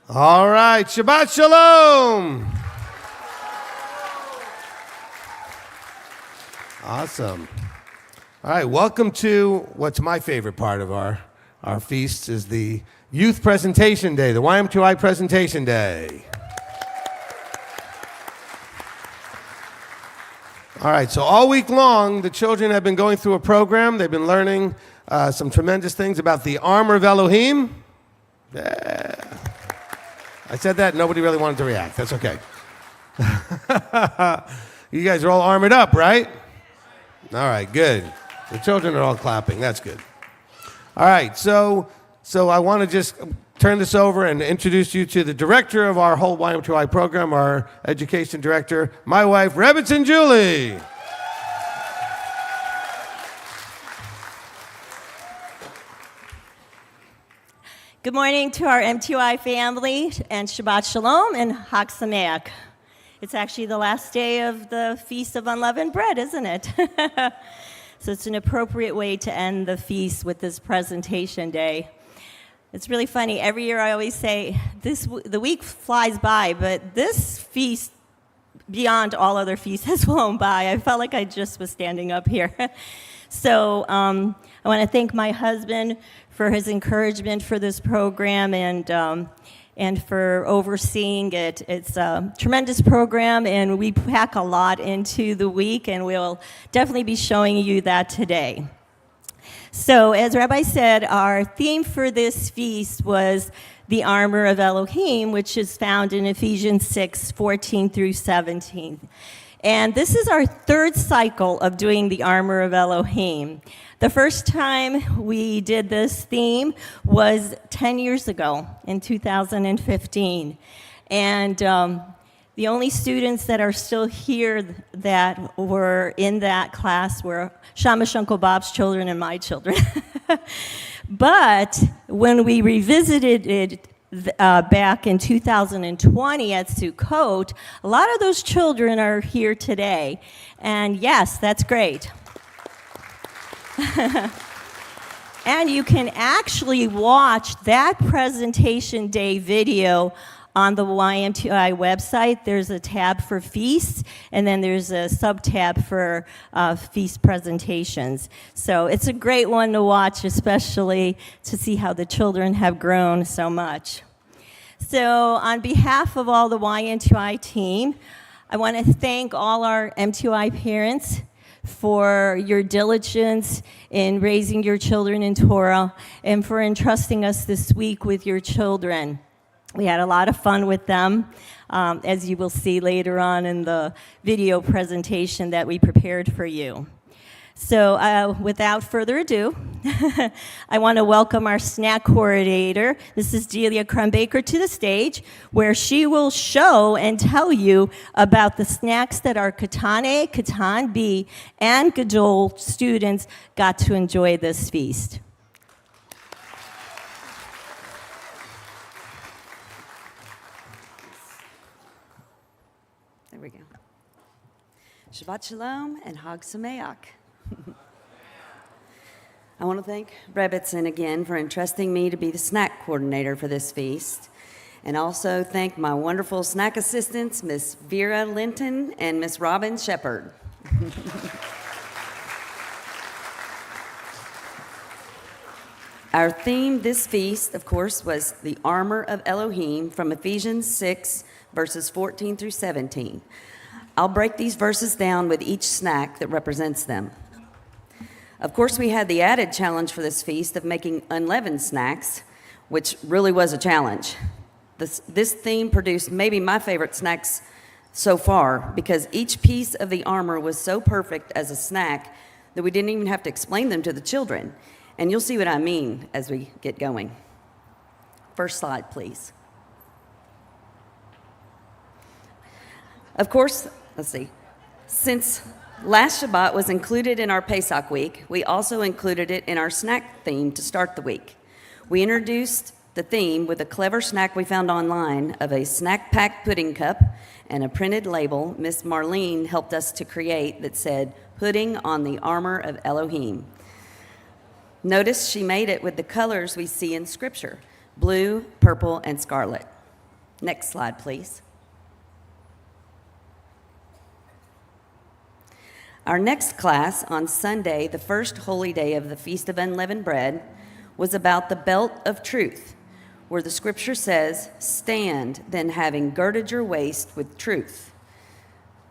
All right, Shabbat Shalom. Awesome. All right, welcome to what's my favorite part of our feast is the Youth Presentation Day, the YMTOI Presentation Day. All right, so all week long, the children have been going through a program. They've been learning some tremendous things about the armor of Elohim. Yeah. I said that, nobody really wanted to react. That's okay. You guys are all armored up, right? All right, good. The children are all clapping. That's good. All right, so I want to just turn this over and introduce you to the director of our whole YMTOI program, our education director, my wife, Rebbetzin Julie. Good morning to our MTOI family, and Shabbat Shalom and Chag Sameach. It's actually the last day of the Feast of Unleavened Bread, isn't it? So it's an appropriate way to end the feast with this presentation day. It's really funny. Every year I always say, the week flies by, but this feast, beyond all other feasts, has flown by. I felt like I just was standing up here. So I want to thank my husband for his encouragement for this program and for overseeing it. It's a tremendous program, and we pack a lot into the week, and we'll definitely be showing you that today. So as Rabbi said, our theme for this feast was the armor of Elohim, which is found in Ephesians 6:14 through 17. And this is our third cycle of doing the armor of Elohim. The first time we did this theme was 10 years ago in 2015. And the only students that are still here that were in that class were Shamash Uncle Bob's children and my children. But when we revisited it back in 2020 at Sukkot, a lot of those children are here today. And yes, that's great. And you can actually watch that presentation day video on the YMTOI website. There's a tab for feasts, and then there's a sub-tab for feast presentations. So it's a great one to watch, especially to see how the children have grown so much. So on behalf of all the YMTOI team, I want to thank all our MTOI parents for your diligence in raising your children in Torah and for entrusting us this week with your children. We had a lot of fun with them, as you will see later on in the video presentation that we prepared for you. So without further ado, I want to welcome our snack coordinator, Mrs. Delia Crumbaker, to the stage, where she will show and tell you about the snacks that our Katan A, Katan B, and Gadol students got to enjoy this feast. There we go. Shabbat Shalom and Chag Sameach. I want to thank Rebbetzin again for entrusting me to be the snack coordinator for this feast, and also thank my wonderful snack assistants, Miss Vera Linton and Miss Robin Shepard. Our theme this feast, of course, was the armor of Elohim from Ephesians 6, verses 14 through 17. I'll break these verses down with each snack that represents them. Of course, we had the added challenge for this feast of making unleavened snacks, which really was a challenge. This theme produced maybe my favorite snacks so far, because each piece of the armor was so perfect as a snack that we didn't even have to explain them to the children. And you'll see what I mean as we get going. First slide, please. Of course, let's see. Since last Shabbat was included in our Pesach week, we also included it in our snack theme to start the week. We introduced the theme with a clever snack we found online of a snack pack pudding cup and a printed label Miss Marlene helped us to create that said, "Pudding on the armor of Elohim." Notice she made it with the colors we see in Scripture, blue, purple, and scarlet. Next slide, please. Our next class on Sunday, the first holy day of the Feast of Unleavened Bread, was about the belt of truth, where the scripture says, "Stand, then having girded your waist with truth."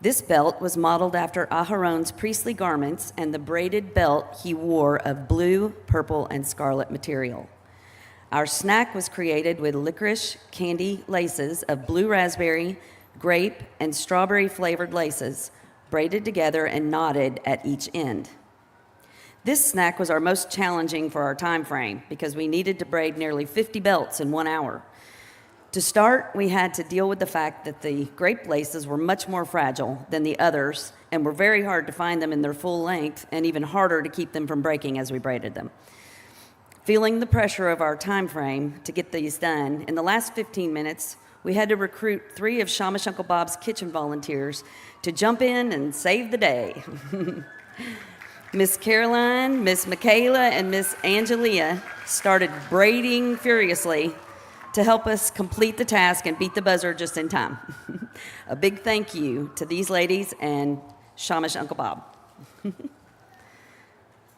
This belt was modeled after Aharon's priestly garments and the braided belt he wore of blue, purple, and scarlet material. Our snack was created with licorice candy laces of blue raspberry, grape, and strawberry flavored laces, braided together and knotted at each end. This snack was our most challenging for our time frame because we needed to braid nearly 50 belts in 1 hour. To start, we had to deal with the fact that the grape laces were much more fragile than the others and were very hard to find them in their full length and even harder to keep them from breaking as we braided them. Feeling the pressure of our time frame to get these done, in the last 15 minutes, we had to recruit 3 of Shamish Uncle Bob's kitchen volunteers to jump in and save the day. Miss Caroline, Miss Michaela, and Miss Angelia started braiding furiously to help us complete the task and beat the buzzer just in time. A big thank you to these ladies and Shamish Uncle Bob.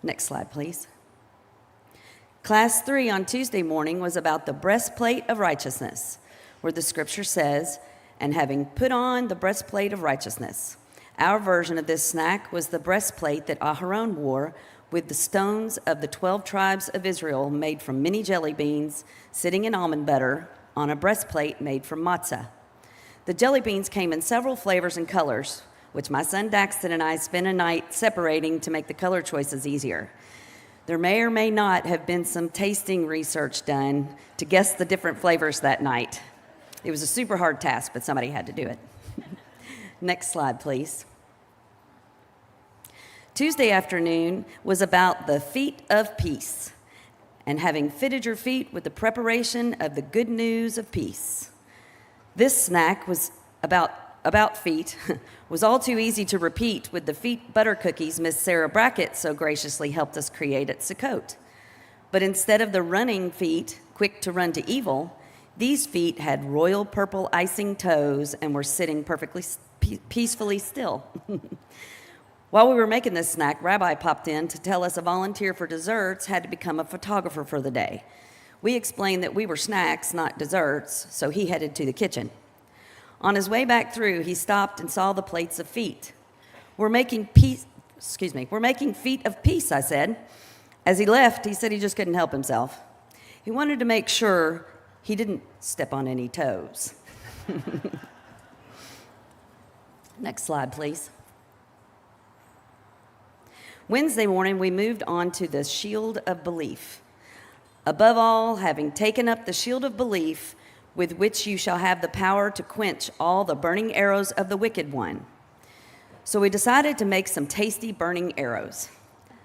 Next slide, please. Class 3 on Tuesday morning was about the breastplate of righteousness, where the scripture says, "And having put on the breastplate of righteousness." Our version of this snack was the breastplate that Aharon wore with the stones of the 12 tribes of Israel made from mini jelly beans sitting in almond butter on a breastplate made from matzah. The jelly beans came in several flavors and colors, which my son Daxton and I spent a night separating to make the color choices easier. There may or may not have been some tasting research done to guess the different flavors that night. It was a super hard task, but somebody had to do it. Next slide, please. Tuesday afternoon was about the feet of peace and having fitted your feet with the preparation of the good news of peace. This snack was about feet was all too easy to repeat with the feet butter cookies Miss Sarah Brackett so graciously helped us create at Sukkot. But instead of the running feet, quick to run to evil, these feet had royal purple icing toes and were sitting perfectly peacefully still. While we were making this snack, Rabbi popped in to tell us a volunteer for desserts had to become a photographer for the day. We explained that we were snacks, not desserts, so he headed to the kitchen. On his way back through, he stopped and saw the plates of feet. We're making feet of peace, I said. As he left, he said he just couldn't help himself. He wanted to make sure he didn't step on any toes. Next slide, please. Wednesday morning, we moved on to the shield of belief. Above all, having taken up the shield of belief, with which you shall have the power to quench all the burning arrows of the wicked one. So we decided to make some tasty burning arrows.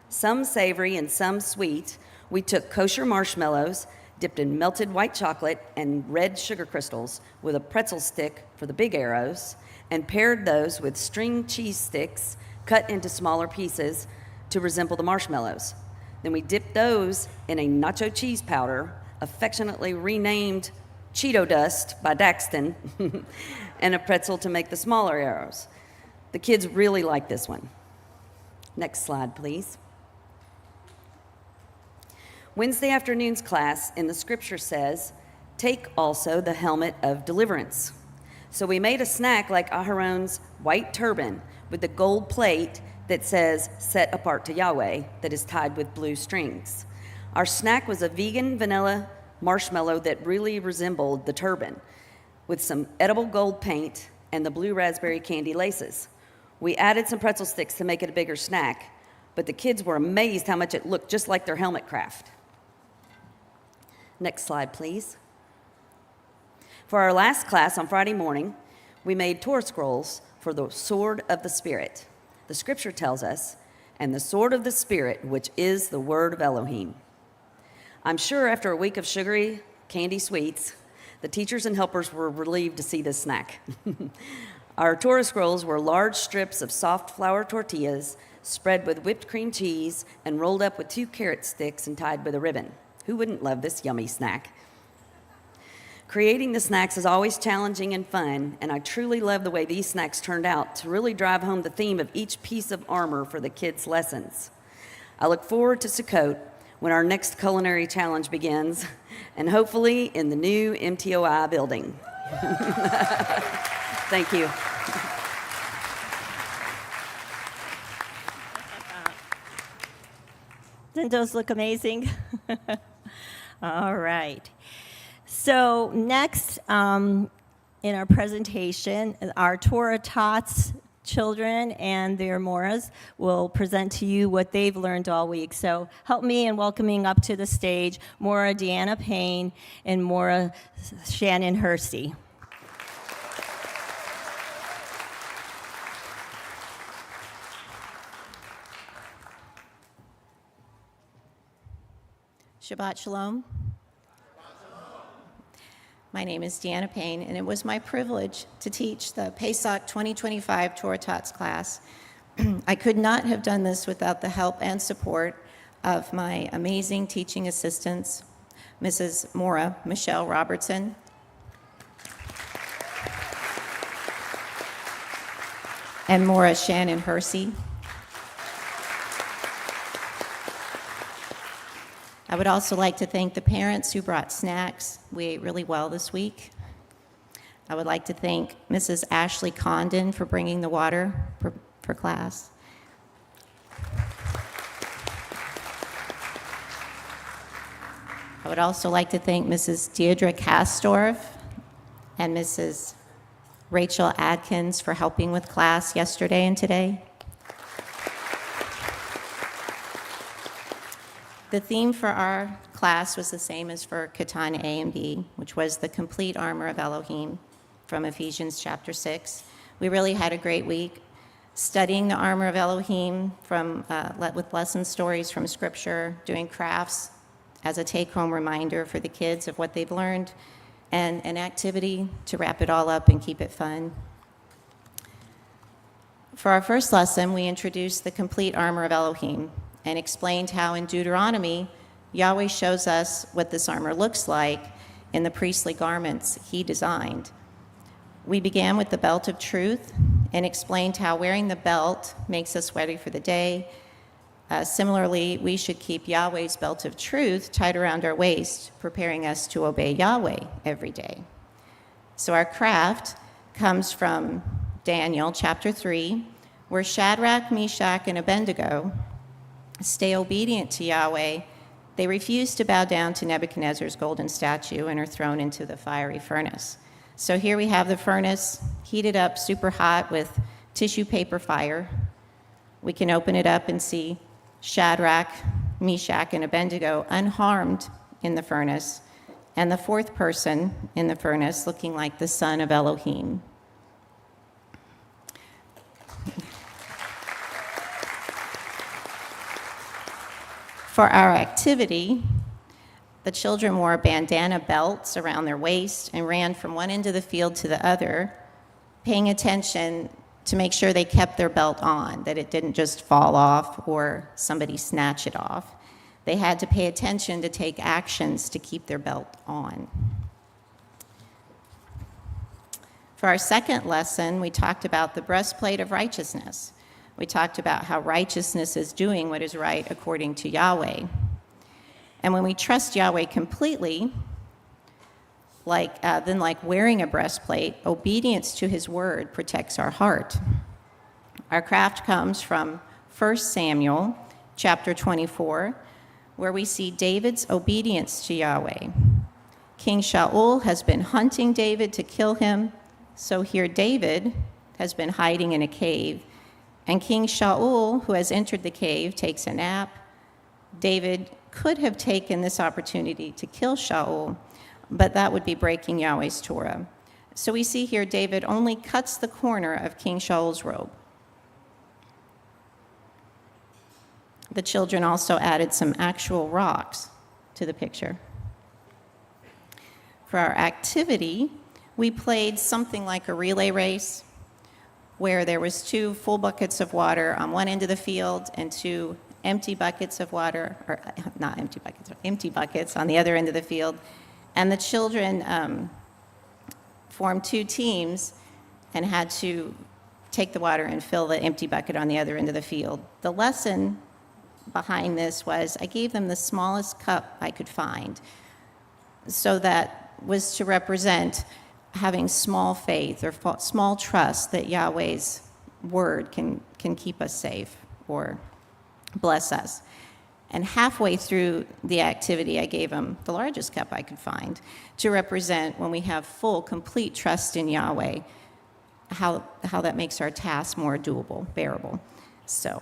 Some savory and some sweet. We took kosher marshmallows, dipped in melted white chocolate and red sugar crystals with a pretzel stick for the big arrows, and paired those with string cheese sticks cut into smaller pieces to resemble the marshmallows. Then we dipped those in a nacho cheese powder, affectionately renamed Cheeto Dust by Daxton, and a pretzel to make the smaller arrows. The kids really like this one. Next slide, please. Wednesday afternoon's class in the scripture says, "Take also the helmet of deliverance." So we made a snack like Aharon's white turban with the gold plate that says, "Set apart to Yahweh," that is tied with blue strings. Our snack was a vegan vanilla marshmallow that really resembled the turban, with some edible gold paint and the blue raspberry candy laces. We added some pretzel sticks to make it a bigger snack, but the kids were amazed how much it looked just like their helmet craft. Next slide, please. For our last class on Friday morning, we made Torah scrolls for the sword of the Spirit. The scripture tells us, "And the sword of the Spirit, which is the word of Elohim." I'm sure after a week of sugary candy sweets, the teachers and helpers were relieved to see this snack. Our Torah scrolls were large strips of soft flour tortillas spread with whipped cream cheese and rolled up with 2 carrot sticks and tied with a ribbon. Who wouldn't love this yummy snack? Creating the snacks is always challenging and fun, and I truly love the way these snacks turned out to really drive home the theme of each piece of armor for the kids' lessons. I look forward to Sukkot when our next culinary challenge begins, and hopefully in the new MTOI building. Thank you. Didn't those look amazing? All right. So next in our presentation, our Torah Tots children and their Moras will present to you what they've learned all week. So help me in welcoming up to the stage Mora Deanna Payne and Mora Shannon Hersey. Shabbat Shalom. My name is Deanna Payne, and it was my privilege to teach the Pesach 2025 Torah Tots class. I could not have done this without the help and support of my amazing teaching assistants, Mrs. Mora Michelle Robertson, and Mora Shannon Hersey. I would also like to thank the parents who brought snacks. We ate really well this week. I would like to thank Mrs. Ashley Condon for bringing the water for class. I would also like to thank Mrs. Deirdre Kastorf and Mrs. Rachel Adkins for helping with class yesterday and today. The theme for our class was the same as for Katana A and B, which was the complete armor of Elohim from Ephesians chapter 6. We really had a great week studying the armor of Elohim with lesson stories from Scripture, doing crafts as a take-home reminder for the kids of what they've learned, and an activity to wrap it all up and keep it fun. For our first lesson, we introduced the complete armor of Elohim and explained how in Deuteronomy, Yahweh shows us what this armor looks like in the priestly garments he designed. We began with the belt of truth and explained how wearing the belt makes us ready for the day. Similarly, we should keep Yahweh's belt of truth tied around our waist, preparing us to obey Yahweh every day. So our craft comes from Daniel chapter 3, where Shadrach, Meshach, and Abednego stay obedient to Yahweh. They refuse to bow down to Nebuchadnezzar's golden statue and are thrown into the fiery furnace. So here we have the furnace heated up super hot with tissue paper fire. We can open it up and see Shadrach, Meshach, and Abednego unharmed in the furnace, and the fourth person in the furnace looking like the son of Elohim. For our activity, the children wore bandana belts around their waist and ran from one end of the field to the other, paying attention to make sure they kept their belt on, that it didn't just fall off or somebody snatch it off. They had to pay attention to take actions to keep their belt on. For our second lesson, we talked about the breastplate of righteousness. We talked about how righteousness is doing what is right according to Yahweh. And when we trust Yahweh completely, like wearing a breastplate, obedience to his word protects our heart. Our craft comes from 1 Samuel chapter 24, where we see David's obedience to Yahweh. King Shaul has been hunting David to kill him, so here David has been hiding in a cave. And King Shaul, who has entered the cave, takes a nap. David could have taken this opportunity to kill Shaul, but that would be breaking Yahweh's Torah. So we see here David only cuts the corner of King Shaul's robe. The children also added some actual rocks to the picture. For our activity, we played something like a relay race, where there was 2 full buckets of water on one end of the field and 2 empty buckets of water, or not empty buckets, empty buckets on the other end of the field. And the children formed two teams and had to take the water and fill the empty bucket on the other end of the field. The lesson behind this was I gave them the smallest cup I could find. So that was to represent having small faith or small trust that Yahweh's word can keep us safe or bless us. And halfway through the activity, I gave them the largest cup I could find to represent when we have full, complete trust in Yahweh, how that makes our task more doable, bearable. So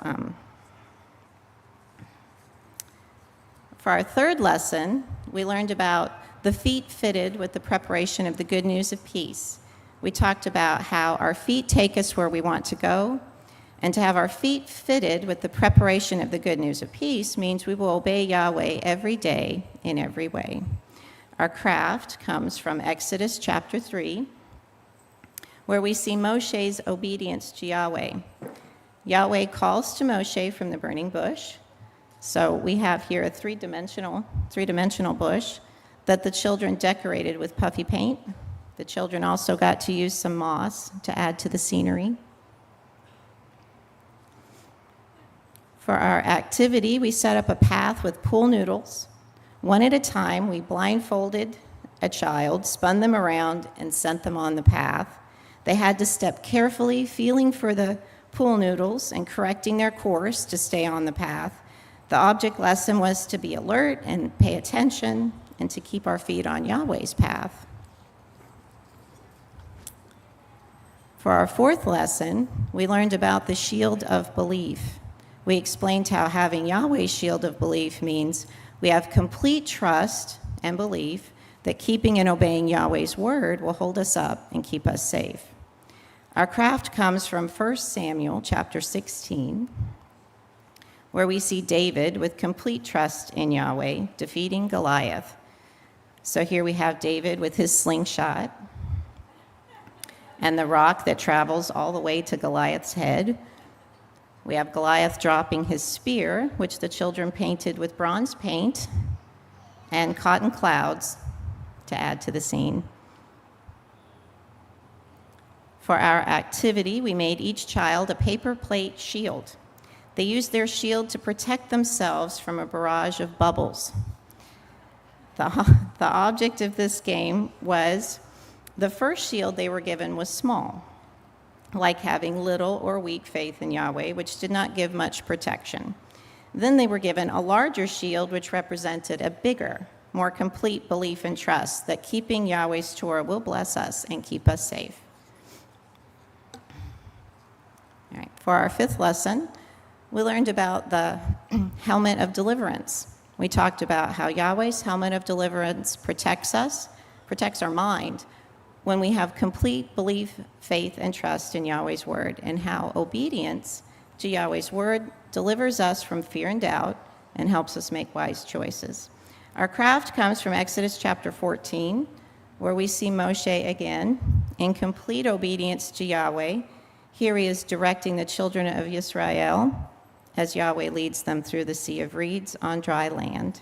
for our third lesson, we learned about the feet fitted with the preparation of the good news of peace. We talked about how our feet take us where we want to go, and to have our feet fitted with the preparation of the good news of peace means we will obey Yahweh every day in every way. Our craft comes from Exodus chapter 3, where we see Moshe's obedience to Yahweh. Yahweh calls to Moshe from the burning bush. So we have here a three-dimensional bush that the children decorated with puffy paint. The children also got to use some moss to add to the scenery. For our activity, we set up a path with pool noodles. One at a time, we blindfolded a child, spun them around, and sent them on the path. They had to step carefully, feeling for the pool noodles and correcting their course to stay on the path. The object lesson was to be alert and pay attention and to keep our feet on Yahweh's path. For our fourth lesson, we learned about the shield of belief. We explained how having Yahweh's shield of belief means we have complete trust and belief that keeping and obeying Yahweh's word will hold us up and keep us safe. Our craft comes from 1 Samuel chapter 16, where we see David with complete trust in Yahweh defeating Goliath. So here we have David with his slingshot and the rock that travels all the way to Goliath's head. We have Goliath dropping his spear, which the children painted with bronze paint and cotton clouds to add to the scene. For our activity, we made each child a paper plate shield. They used their shield to protect themselves from a barrage of bubbles. The object of this game was the first shield they were given was small, like having little or weak faith in Yahweh, which did not give much protection. Then they were given a larger shield, which represented a bigger, more complete belief and trust that keeping Yahweh's Torah will bless us and keep us safe. All right, for our fifth lesson, we learned about the helmet of deliverance. We talked about how Yahweh's helmet of deliverance protects us, protects our mind, when we have complete belief, faith, and trust in Yahweh's word, and how obedience to Yahweh's word delivers us from fear and doubt and helps us make wise choices. Our craft comes from Exodus chapter 14, where we see Moshe again in complete obedience to Yahweh. Here he is directing the children of Israel as Yahweh leads them through the Sea of Reeds on dry land.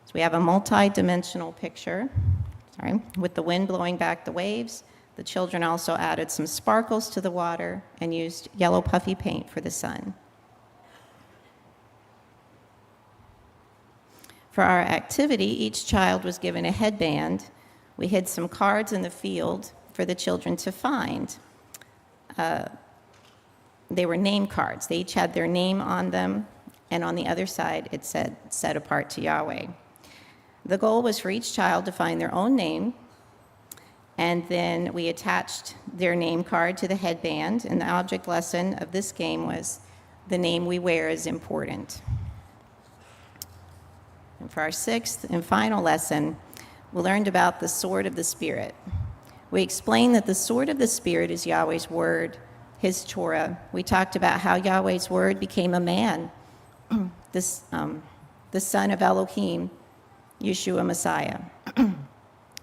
So we have a multi-dimensional picture. With the wind blowing back the waves. The children also added some sparkles to the water and used yellow puffy paint for the sun. For our activity, each child was given a headband. We hid some cards in the field for the children to find. They were name cards. They each had their name on them, and on the other side it said, "Set apart to Yahweh." The goal was for each child to find their own name, and then we attached their name card to the headband, and the object lesson of this game was the name we wear is important. And for our sixth and final lesson, we learned about the sword of the Spirit. We explained that the sword of the Spirit is Yahweh's word, his Torah. We talked about how Yahweh's word became a man, the son of Elohim, Yeshua Messiah.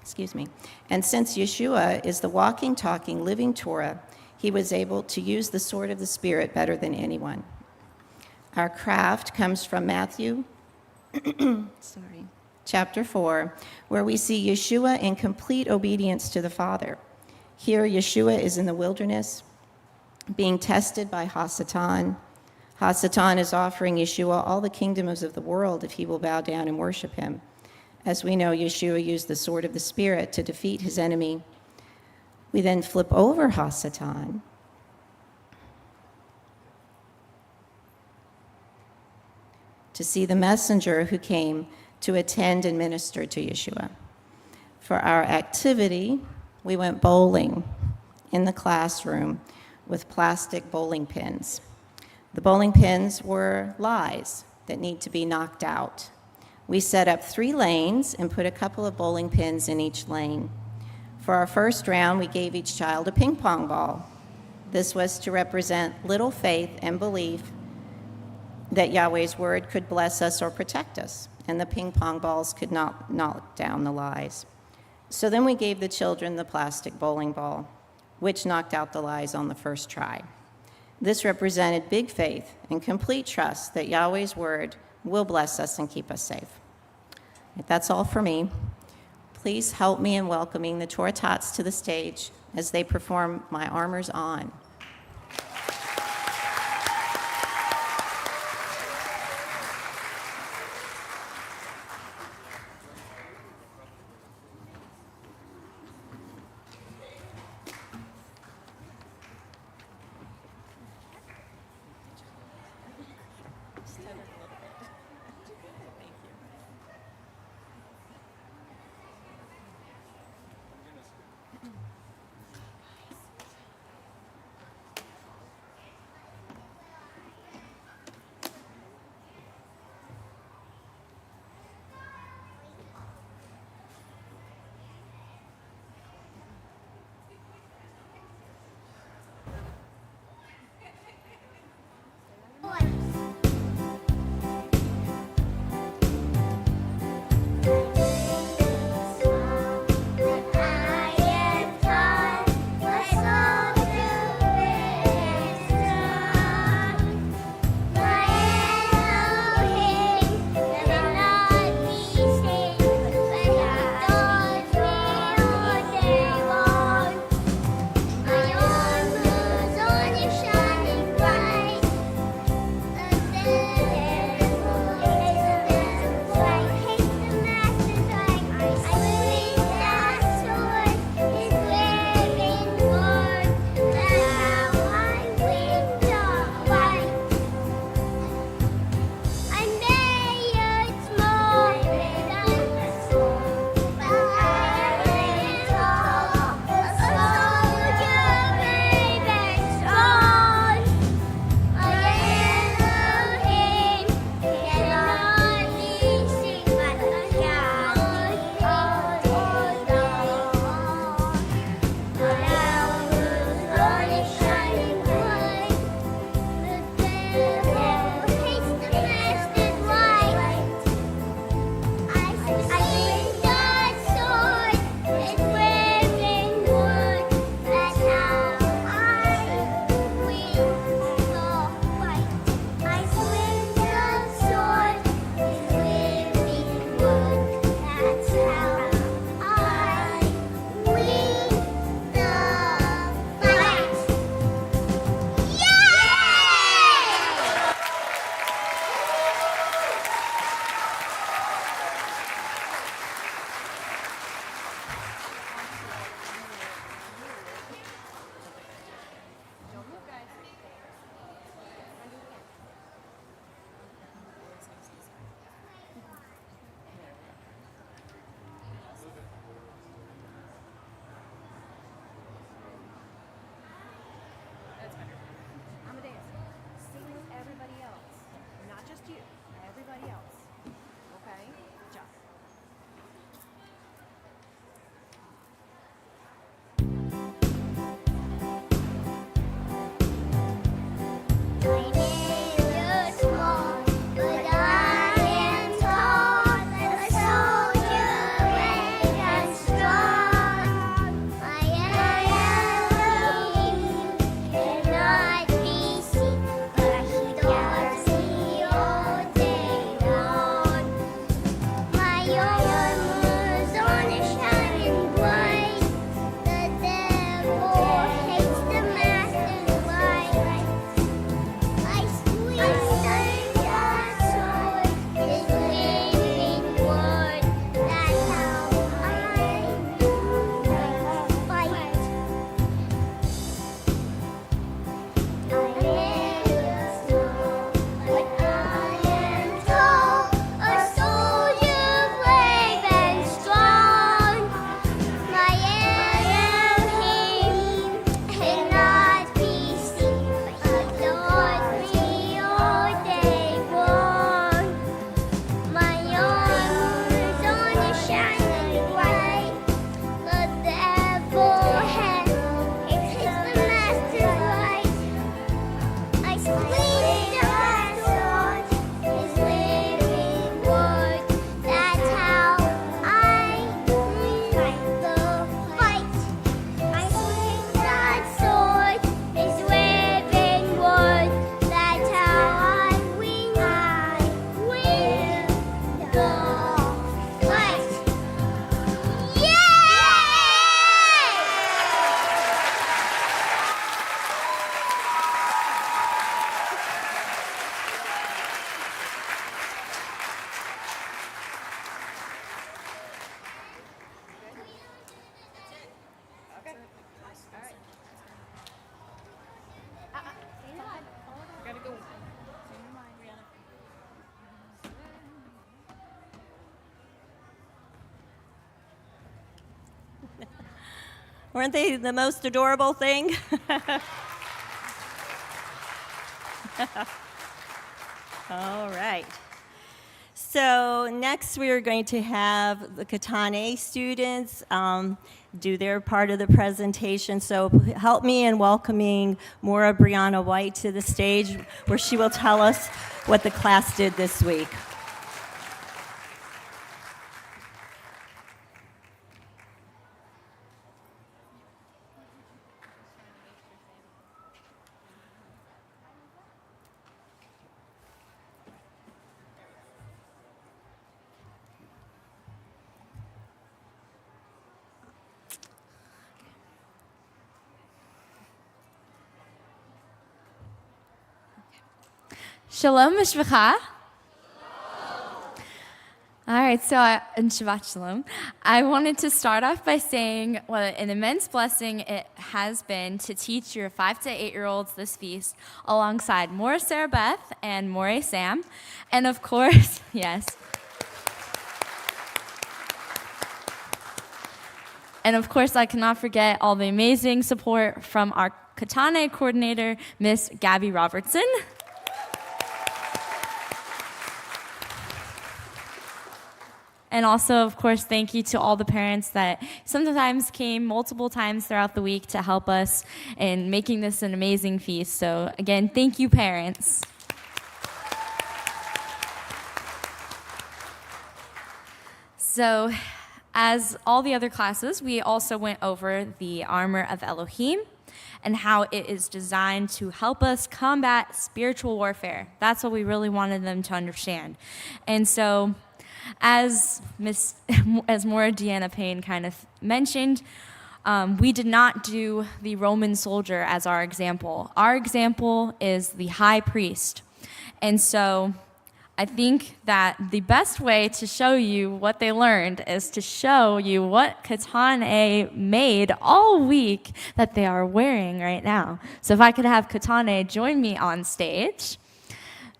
Excuse me. And since Yeshua is the walking, talking, living Torah, he was able to use the sword of the Spirit better than anyone. Our craft comes from Matthew chapter 4, where we see Yeshua in complete obedience to the Father. Here, Yeshua is in the wilderness, being tested by Hasatan. Hasatan is offering Yeshua all the kingdoms of the world if he will bow down and worship him. As we know, Yeshua used the sword of the Spirit to defeat his enemy. We then flip over Hasatan to see the messenger who came to attend and minister to Yeshua. For our activity, we went bowling in the classroom with plastic bowling pins. The bowling pins were lies that need to be knocked out. We set up 3 lanes and put a couple of bowling pins in each lane. For our first round, we gave each child a ping pong ball. This was to represent little faith and belief that Yahweh's word could bless us or protect us, and the ping pong balls could not knock down the lies. So then we gave the children the plastic bowling ball, which knocked out the lies on the first try. This represented big faith and complete trust that Yahweh's word will bless us and keep us safe. That's all for me. Please help me in welcoming the Torah Tots to the stage as they perform My Armor's On. Weren't they the most adorable thing? All right. So next we are going to have the Katane students do their part of the presentation. So help me in welcoming Maura Brianna White to the stage, where she will tell us what the class did this week. Shalom, Mishpacha. All right, so in Shabbat Shalom, I wanted to start off by saying what an immense blessing it has been to teach your 5 to 8-year-olds this feast alongside Maura Sarah Beth and Moray Sam. And of course, yes. And of course, I cannot forget all the amazing support from our Katane coordinator, Miss Gabby Robertson. And also, of course, thank you to all the parents that sometimes came multiple times throughout the week to help us in making this an amazing feast. So again, thank you, parents. So as all the other classes, we also went over the armor of Elohim and how it is designed to help us combat spiritual warfare. That's what we really wanted them to understand. And so as Maura Deanna Payne kind of mentioned, we did not do the Roman soldier as our example. Our example is the high priest. And so I think that the best way to show you what they learned is to show you what Katane made all week that they are wearing right now. So if I could have Katane join me on stage.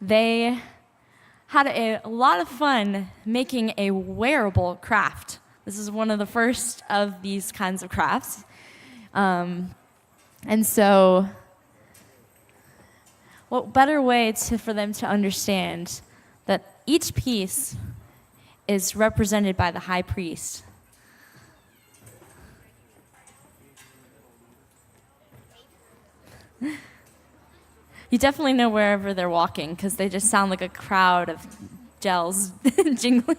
They had a lot of fun making a wearable craft. This is one of the first of these kinds of crafts. And so what better way for them to understand that each piece is represented by the high priest. You definitely know wherever they're walking because they just sound like a crowd of gels jingling.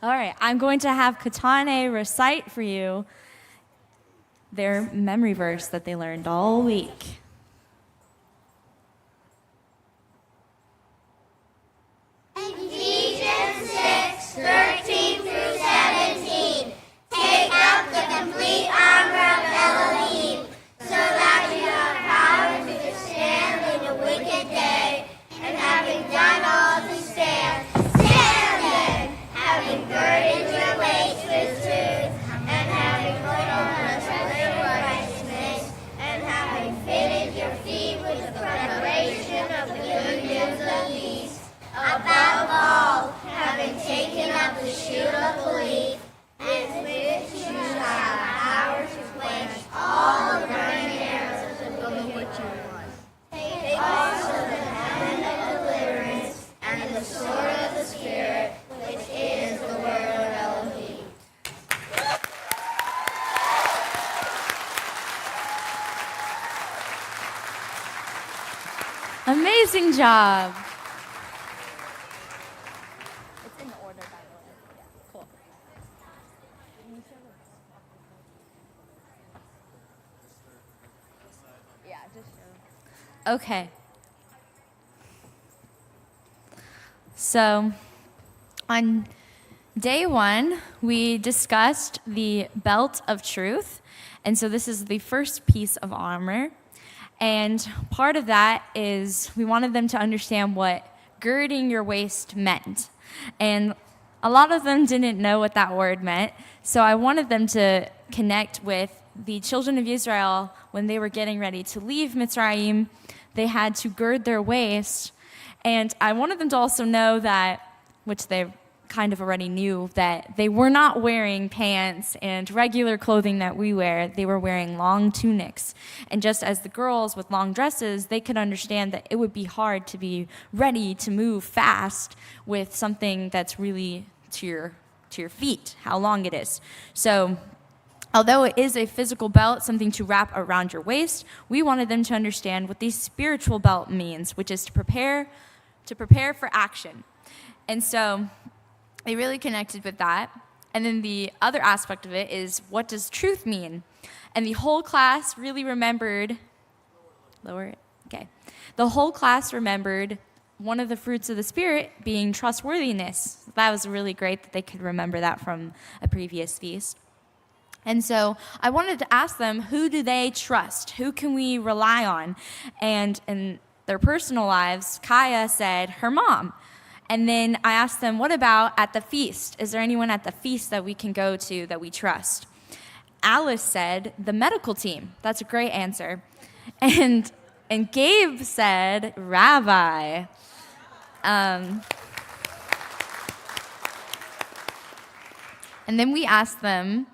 All right, I'm going to have Katane recite for you their memory verse that they learned all week. Ephesians 6:13 through 17. Take up the complete armor of Elohim, so that you have power to withstand in the wicked day, and having done all to stand, stand then, having girded your waist with truth, and having put on the breastplate of righteousness, and having fitted Amazing job. It's in order, by the way. Yeah, cool. Yeah, just show. Okay. So, on day 1, we discussed the belt of truth. And so this is the first piece of armor. And part of that is we wanted them to understand what girding your waist meant. And a lot of them didn't know what that word meant. So I wanted them to connect with the children of Israel when they were getting ready to leave Mitzrayim. They had to gird their waist. And I wanted them to also know that, which they kind of already knew, that they were not wearing pants and regular clothing that we wear. They were wearing long tunics. And just as the girls with long dresses, they could understand that it would be hard to be ready to move fast with something that's really to your feet, how long it is. So although it is a physical belt, something to wrap around your waist, we wanted them to understand what the spiritual belt means, which is to prepare for action. And so they really connected with that. And then the other aspect of it is, what does truth mean? And the whole class really remembered, lower it, okay. The whole class remembered one of the fruits of the Spirit being trustworthiness. That was really great that they could remember that from a previous feast. And so I wanted to ask them, who do they trust? Who can we rely on? And in their personal lives, Kaya said her mom. And then I asked them, what about at the feast? Is there anyone at the feast that we can go to that we trust? Alice said, the medical team. That's a great answer. And Gabe said, Rabbi. And then we asked them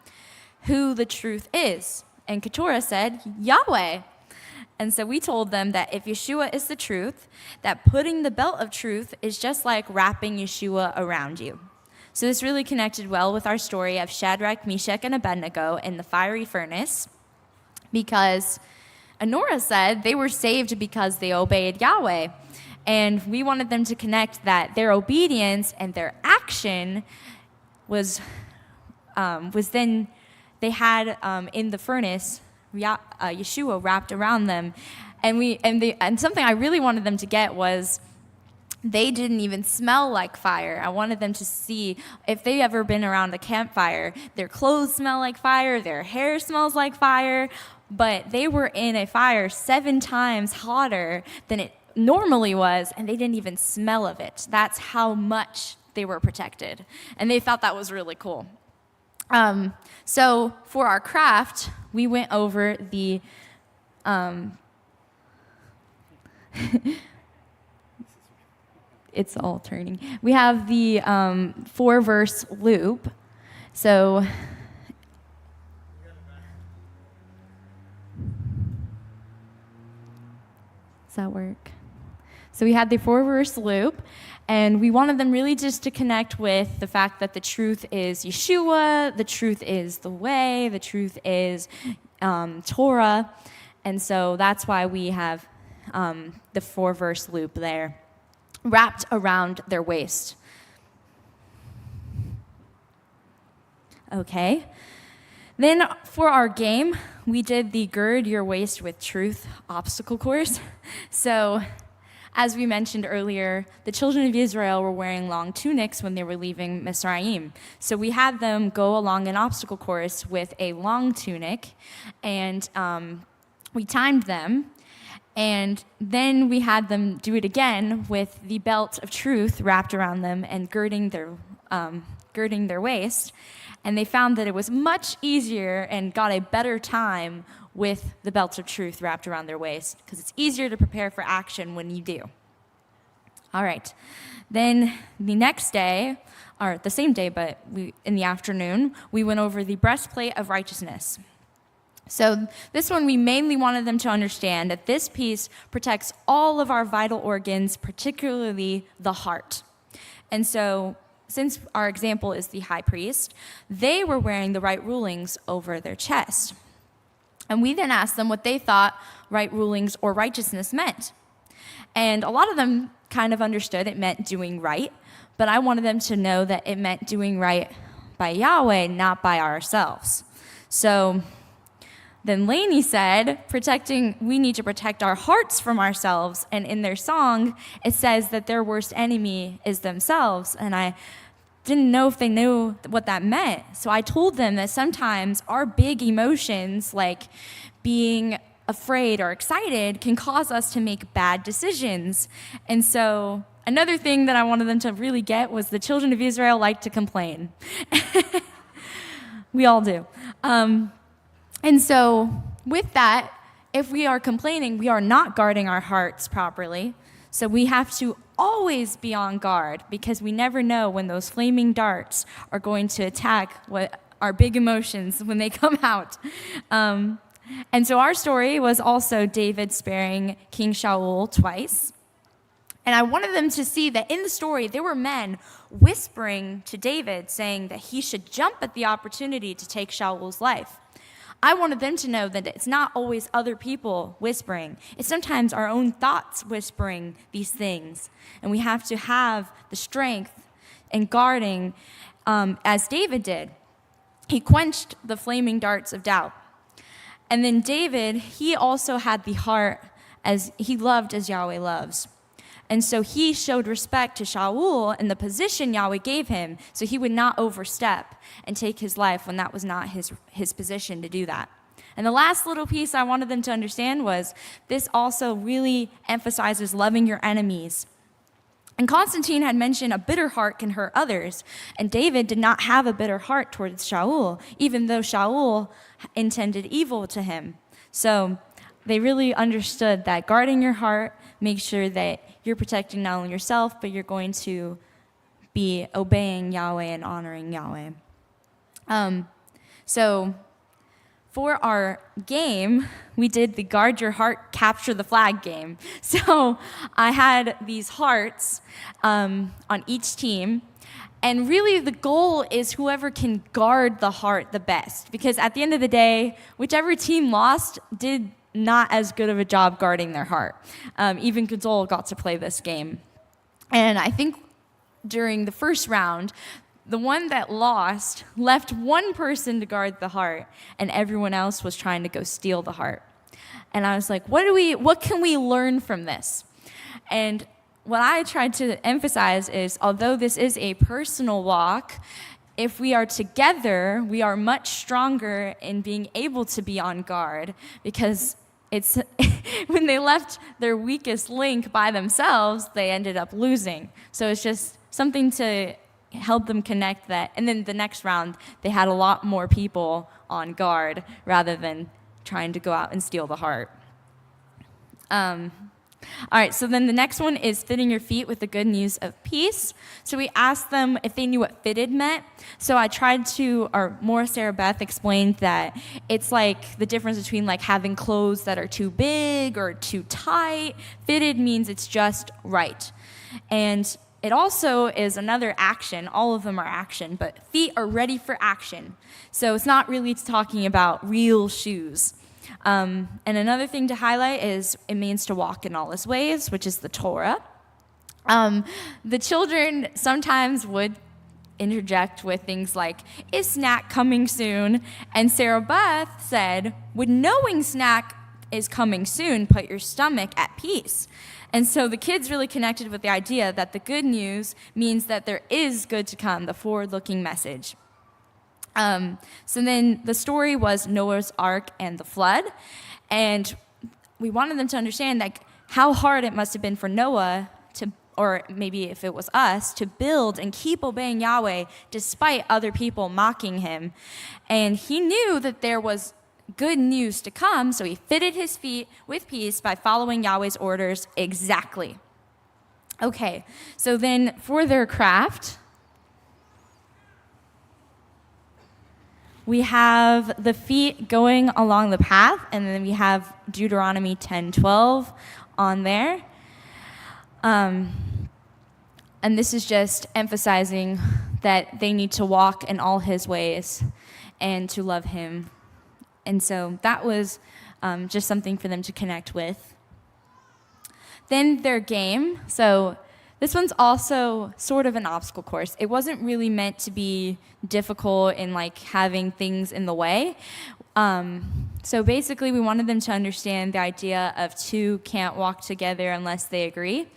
who the truth is. And Keturah said, Yahweh. And so we told them that if Yeshua is the truth, that putting the belt of truth is just like wrapping Yeshua around you. So this really connected well with our story of Shadrach, Meshach, and Abednego in the fiery furnace, because Anora said they were saved because they obeyed Yahweh. And we wanted them to connect that their obedience and their action was then they had in the furnace Yeshua wrapped around them, and something I really wanted them to get was they didn't even smell like fire. I wanted them to see, if they ever been around a campfire, their clothes smell like fire, their hair smells like fire, but they were in a fire 7 times hotter than it normally was, and they didn't even smell of it. That's how much they were protected, and they thought that was really cool. So for our craft, we went over the it's all turning. We have the 4-verse loop. So does that work? So we had the 4-verse loop, and we wanted them really just to connect with the fact that the truth is Yeshua, the truth is the way, the truth is Torah. And so that's why we have the 4-verse loop there, wrapped around their waist. Okay. Then for our game, we did the Gird Your Waist with Truth obstacle course. So as we mentioned earlier, the children of Israel were wearing long tunics when they were leaving Mitzrayim. So we had them go along an obstacle course with a long tunic, and we timed them. And then we had them do it again with the belt of truth wrapped around them and girding their waist. And they found that it was much easier and got a better time with the belt of truth wrapped around their waist, because it's easier to prepare for action when you do. All right. Then the next day, or the same day, but in the afternoon, we went over the breastplate of righteousness. So this one, we mainly wanted them to understand that this piece protects all of our vital organs, particularly the heart. And so since our example is the high priest, they were wearing the right rulings over their chest. And we then asked them what they thought right rulings or righteousness meant. And a lot of them kind of understood it meant doing right, but I wanted them to know that it meant doing right by Yahweh, not by ourselves. So then Lainey said, we need to protect our hearts from ourselves. And in their song, it says that their worst enemy is themselves. And I didn't know if they knew what that meant. So I told them that sometimes our big emotions, like being afraid or excited, can cause us to make bad decisions. And so another thing that I wanted them to really get was the children of Israel like to complain. We all do. And so with that, if we are complaining, we are not guarding our hearts properly. So we have to always be on guard because we never know when those flaming darts are going to attack our big emotions when they come out. And so our story was also David sparing King Shaul twice. And I wanted them to see that in the story, there were men whispering to David, saying that he should jump at the opportunity to take Shaul's life. I wanted them to know that it's not always other people whispering. It's sometimes our own thoughts whispering these things. And we have to have the strength and guarding as David did. He quenched the flaming darts of doubt. And then David, he also had the heart as he loved as Yahweh loves. And so he showed respect to Shaul and the position Yahweh gave him, so he would not overstep and take his life when that was not his position to do that. And the last little piece I wanted them to understand was this also really emphasizes loving your enemies. And Constantine had mentioned a bitter heart can hurt others, and David did not have a bitter heart towards Shaul, even though Shaul intended evil to him. So they really understood that guarding your heart makes sure that you're protecting not only yourself, but you're going to be obeying Yahweh and honoring Yahweh. So for our game, we did the Guard Your Heart, Capture the Flag game. So I had these hearts on each team. And really the goal is whoever can guard the heart the best. Because at the end of the day, whichever team lost did not as good of a job guarding their heart. Even Gadol got to play this game. And I think during the first round, the one that lost left one person to guard the heart, and everyone else was trying to go steal the heart. And I was like, what can we learn from this? And what I tried to emphasize is, although this is a personal walk, if we are together, we are much stronger in being able to be on guard, because it's when they left their weakest link by themselves, they ended up losing. So it's just something to help them connect that. And then the next round, they had a lot more people on guard rather than trying to go out and steal the heart. All right, so then the next one is fitting your feet with the good news of peace. So we asked them if they knew what fitted meant. So I tried to, or more Sarah Beth explained that it's like the difference between like having clothes that are too big or too tight. Fitted means it's just right. And it also is another action. All of them are action, but feet are ready for action. So it's not really talking about real shoes. And another thing to highlight is it means to walk in all his ways, which is the Torah. The children sometimes would interject with things like, is snack coming soon? And Sarah Beth said, when knowing snack is coming soon, put your stomach at peace. And so the kids really connected with the idea that the good news means that there is good to come, the forward-looking message. So then the story was Noah's Ark and the flood. And we wanted them to understand like how hard it must have been for Noah to, or maybe if it was us, to build and keep obeying Yahweh despite other people mocking him. And he knew that there was good news to come, so he fitted his feet with peace by following Yahweh's orders exactly. Okay, so then for their craft, we have the feet going along the path, and then we have Deuteronomy 10:12 on there. And this is just emphasizing that they need to walk in all his ways and to love him. And so that was just something for them to connect with. Then their game. So this one's also sort of an obstacle course. It wasn't really meant to be difficult and like having things in the way. So basically, we wanted them to understand the idea of two can't walk together unless they agree.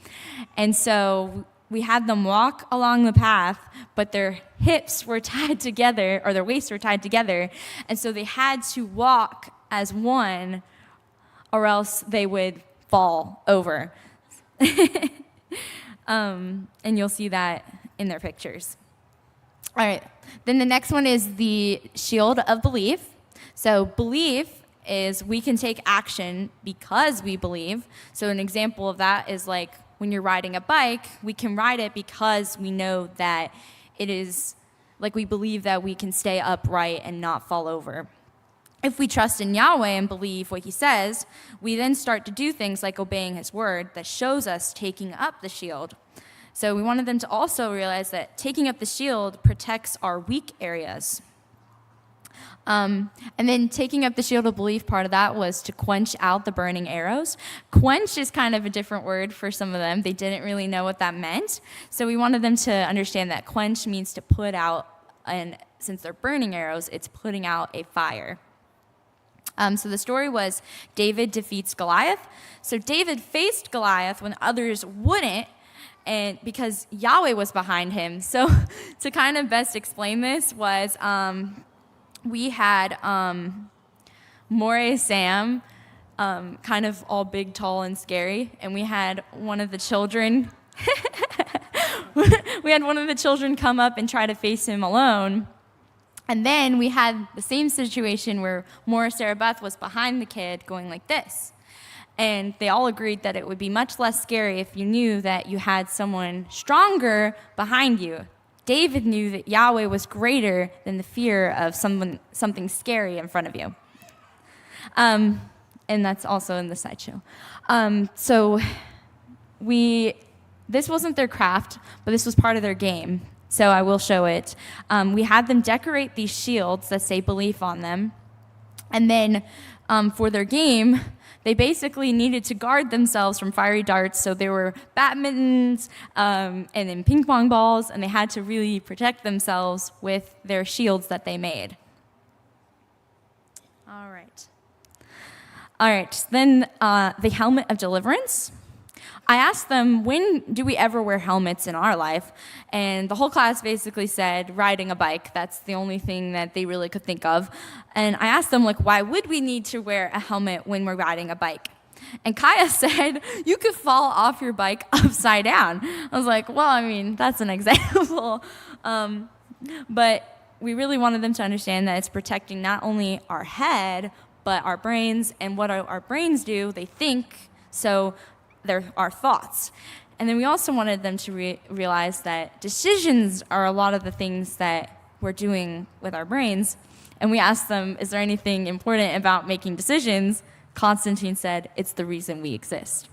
And so we had them walk along the path, but their hips were tied together, or their waists were tied together. And so they had to walk as one, or else they would fall over. And you'll see that in their pictures. All right, then the next one is the shield of belief. So belief is we can take action because we believe. So an example of that is like when you're riding a bike, we can ride it because we know that it is, like we believe that we can stay upright and not fall over. If we trust in Yahweh and believe what he says, we then start to do things like obeying his word that shows us taking up the shield. So we wanted them to also realize that taking up the shield protects our weak areas. And then taking up the shield of belief, part of that was to quench out the burning arrows. Quench is kind of a different word for some of them. They didn't really know what that meant. So we wanted them to understand that quench means to put out, and since they're burning arrows, it's putting out a fire. So the story was David defeats Goliath. So David faced Goliath when others wouldn't, and because Yahweh was behind him. So to kind of best explain this was we had Moray Sam, kind of all big, tall, and scary, and we had one of the children come up and try to face him alone. And then we had the same situation where Morah Sarah Beth was behind the kid going like this. And they all agreed that it would be much less scary if you knew that you had someone stronger behind you. David knew that Yahweh was greater than the fear of something scary in front of you. And that's also in the slideshow. This wasn't their craft, but this was part of their game. So I will show it. We had them decorate these shields that say belief on them. And then for their game, they basically needed to guard themselves from fiery darts. So there were badmintons and then ping pong balls, and they had to really protect themselves with their shields that they made. All right, then the helmet of deliverance. I asked them, when do we ever wear helmets in our life? And the whole class basically said riding a bike. That's the only thing that they really could think of. And I asked them, why would we need to wear a helmet when we're riding a bike? And Kaya said, you could fall off your bike upside down. I was like, that's an example. But we really wanted them to understand that it's protecting not only our head, but our brains. And what our brains do, they think, so they're our thoughts. And then we also wanted them to realize that decisions are a lot of the things that we're doing with our brains. And we asked them, is there anything important about making decisions? Constantine said, it's the reason we exist.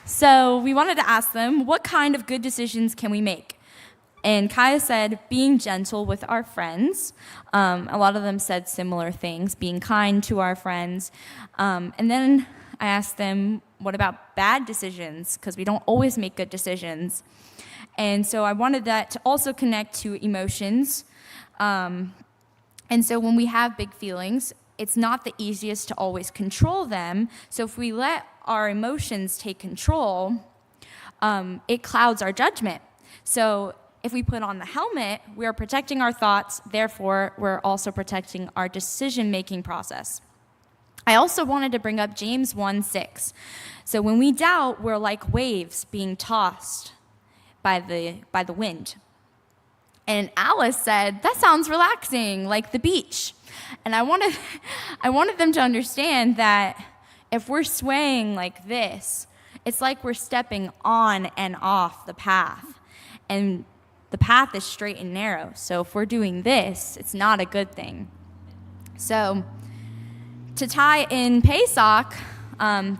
So we wanted to ask them, what kind of good decisions can we make? And Kaya said, being gentle with our friends. A lot of them said similar things, being kind to our friends. And then I asked them, what about bad decisions? Because we don't always make good decisions. And so I wanted that to also connect to emotions. And so when we have big feelings, it's not the easiest to always control them. So if we let our emotions take control, it clouds our judgment. So if we put on the helmet, we are protecting our thoughts, therefore, we're also protecting our decision-making process. I also wanted to bring up James 1:6. So when we doubt, we're like waves being tossed by the wind. And Alice said, that sounds relaxing, like the beach. And I wanted them to understand that if we're swaying like this, it's like we're stepping on and off the path. And the path is straight and narrow. So if we're doing this, it's not a good thing. So to tie in Pesach,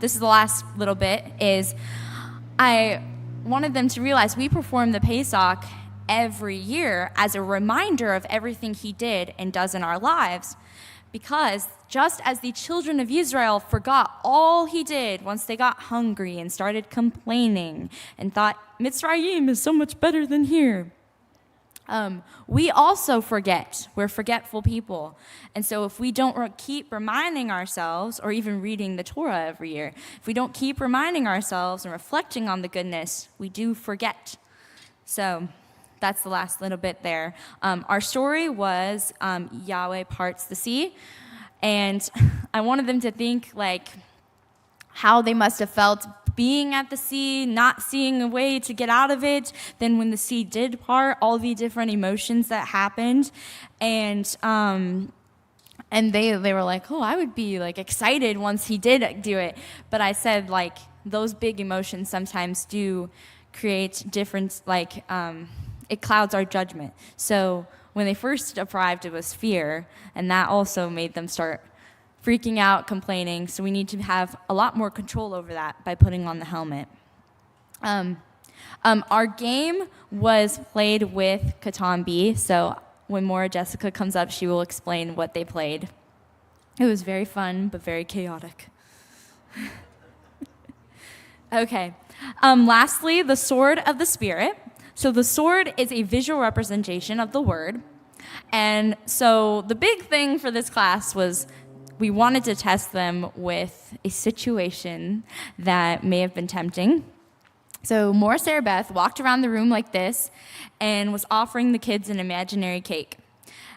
this is the last little bit, is I wanted them to realize we perform the Pesach every year as a reminder of everything he did and does in our lives. Because just as the children of Israel forgot all he did once they got hungry and started complaining and thought, Mitzrayim is so much better than here, we also forget. We're forgetful people. And so if we don't keep reminding ourselves, or even reading the Torah every year, if we don't keep reminding ourselves and reflecting on the goodness, we do forget. So that's the last little bit there. Our story was Yahweh parts the sea. And I wanted them to think like how they must have felt being at the sea, not seeing a way to get out of it. Then when the sea did part, all the different emotions that happened. And they were like, oh, I would be like excited once he did do it. But I said like those big emotions sometimes do create different, like, it clouds our judgment. So when they first arrived, it was fear, and that also made them start freaking out, complaining. So we need to have a lot more control over that by putting on the helmet. Our game was played with Catan B, so when Maura Jessica comes up, she will explain what they played. It was very fun, but very chaotic. Okay. Lastly, the sword of the Spirit. So the sword is a visual representation of the word. And so the big thing for this class was we wanted to test them with a situation that may have been tempting. So Maura Sarah Beth walked around the room like this and was offering the kids an imaginary cake.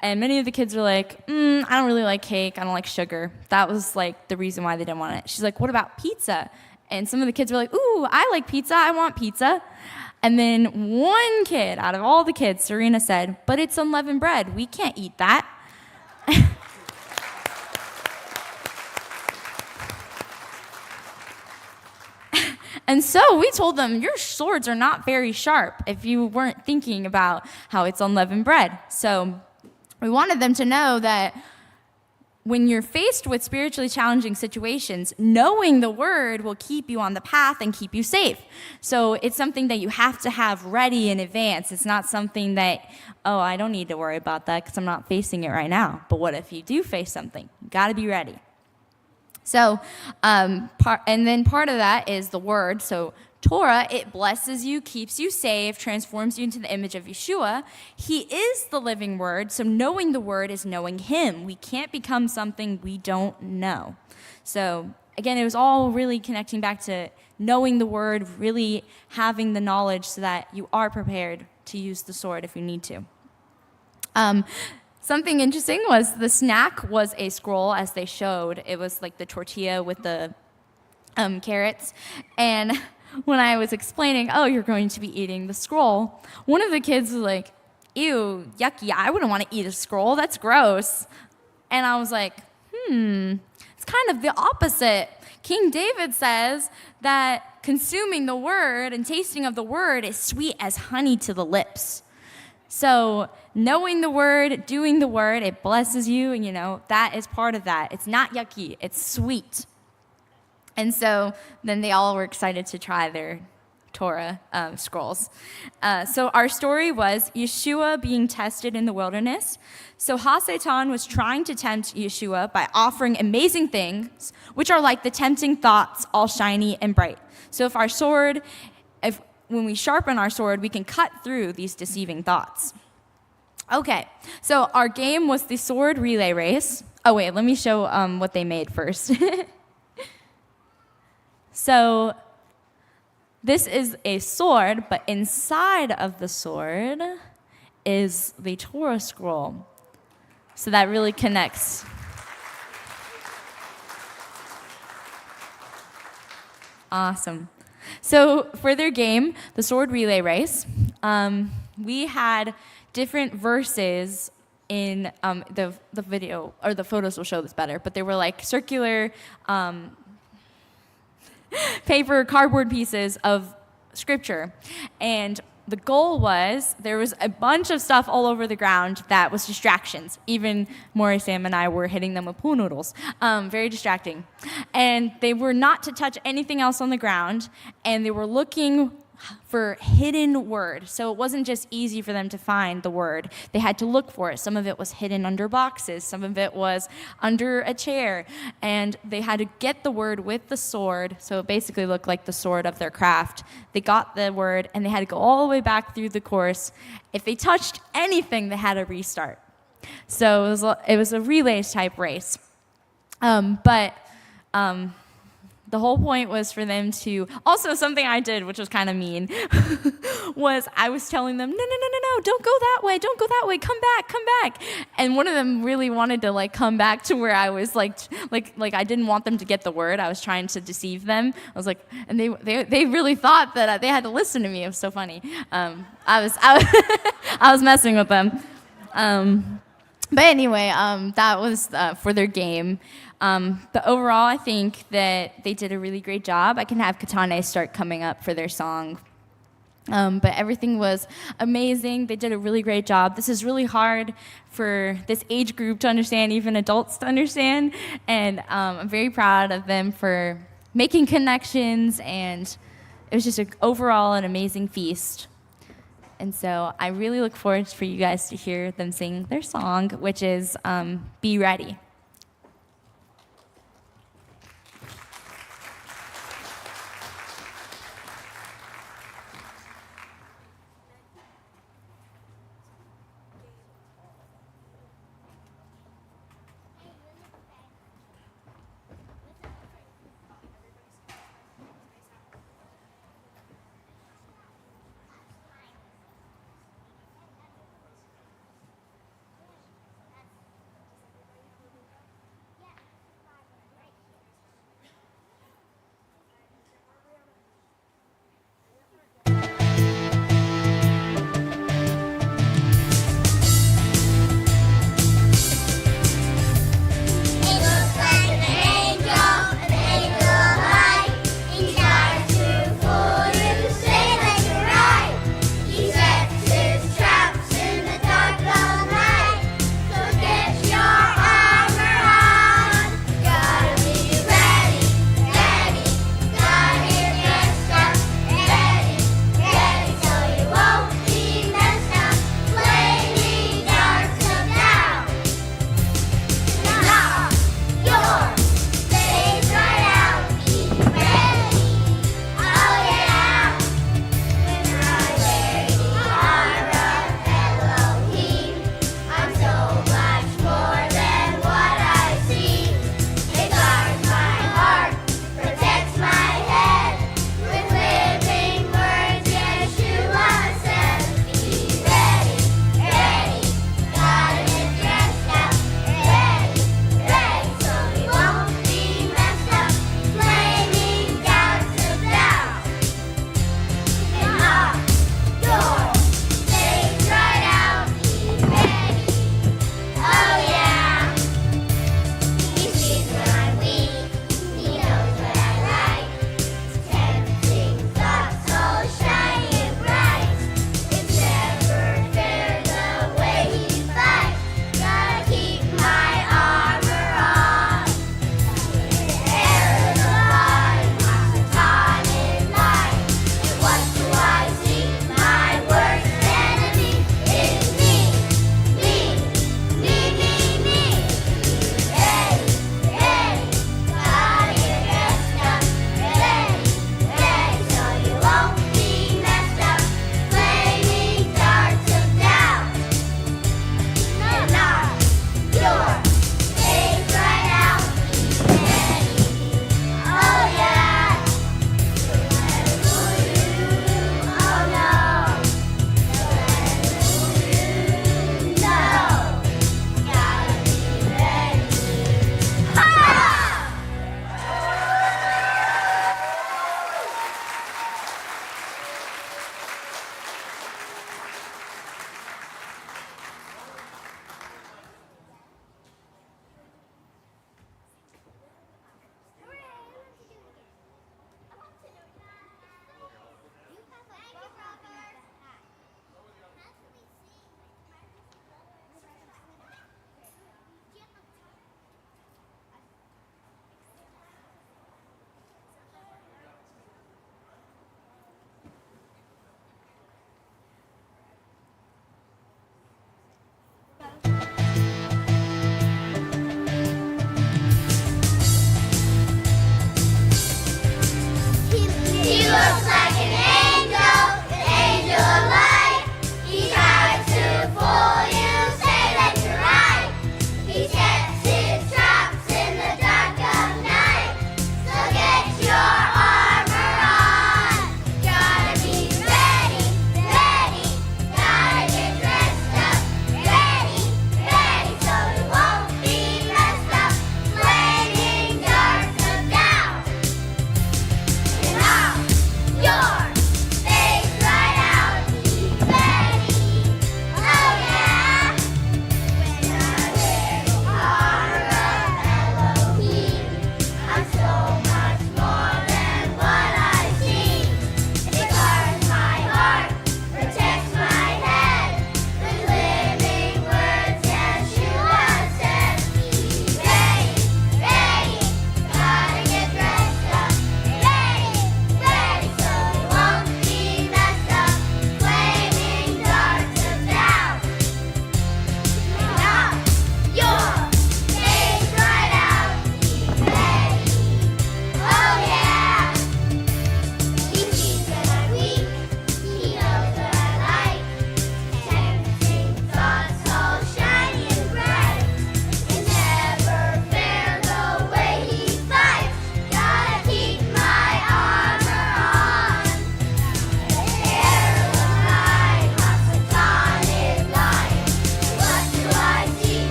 And many of the kids were like, I don't really like cake. I don't like sugar. That was like the reason why they didn't want it. She's like, what about pizza? And some of the kids were like, ooh, I like pizza. I want pizza. And then one kid out of all the kids, Serena, said, but it's unleavened bread. We can't eat that. And so we told them, your swords are not very sharp if you weren't thinking about how it's unleavened bread. So we wanted them to know that when you're faced with spiritually challenging situations, knowing the word will keep you on the path and keep you safe. So it's something that you have to have ready in advance. It's not something that, oh, I don't need to worry about that because I'm not facing it right now. But what if you do face something? You got to be ready. So, and then part of that is the word. So Torah, it blesses you, keeps you safe, transforms you into the image of Yeshua. He is the living word, so knowing the word is knowing him. We can't become something we don't know. So again, it was all really connecting back to knowing the word, really having the knowledge so that you are prepared to use the sword if you need to. Something interesting was the snack was a scroll, as they showed. It was like the tortilla with the carrots. And when I was explaining, oh, you're going to be eating the scroll, one of the kids was like, ew, yucky, I wouldn't want to eat a scroll. That's gross. And I was like, it's kind of the opposite. King David says that consuming the word and tasting of the word is sweet as honey to the lips. So knowing the word, doing the word, it blesses you, and that is part of that. It's not yucky, it's sweet. And so then they all were excited to try their Torah scrolls. So our story was Yeshua being tested in the wilderness. So HaSatan was trying to tempt Yeshua by offering amazing things, which are like the tempting thoughts, all shiny and bright. So when we sharpen our sword, we can cut through these deceiving thoughts. Okay, so our game was the sword relay race. Oh wait, let me show what they made first. So this is a sword, but inside of the sword is the Torah scroll. So that really connects. Awesome. So for their game, the sword relay race, we had different verses in the video, or the photos will show this better, but they were like circular paper, cardboard pieces of scripture. And the goal was, there was a bunch of stuff all over the ground that was distractions. Even Maury, Sam, and I were hitting them with pool noodles. Very distracting. And they were not to touch anything else on the ground, and they were looking for hidden word. So it wasn't just easy for them to find the word. They had to look for it. Some of it was hidden under boxes. Some of it was under a chair. And they had to get the word with the sword. So it basically looked like the sword of their craft. They got the word, and they had to go all the way back through the course. If they touched anything, they had to restart. So it was a relay type race. The whole point was for them to, also something I did, which was kind of mean, was I was telling them, no, don't go that way, come back. And one of them really wanted to like come back to where I was like I didn't want them to get the word. I was trying to deceive them. I was like, and they really thought that they had to listen to me. It was so funny. I was messing with them. But anyway, that was for their game. But overall, I think that they did a really great job. I can have Katane start coming up for their song. But everything was amazing. They did a really great job. This is really hard for this age group to understand, even adults to understand. And I'm very proud of them for making connections. And it was just overall an amazing feast. And so I really look forward for you guys to hear them sing their song, which is Be Ready.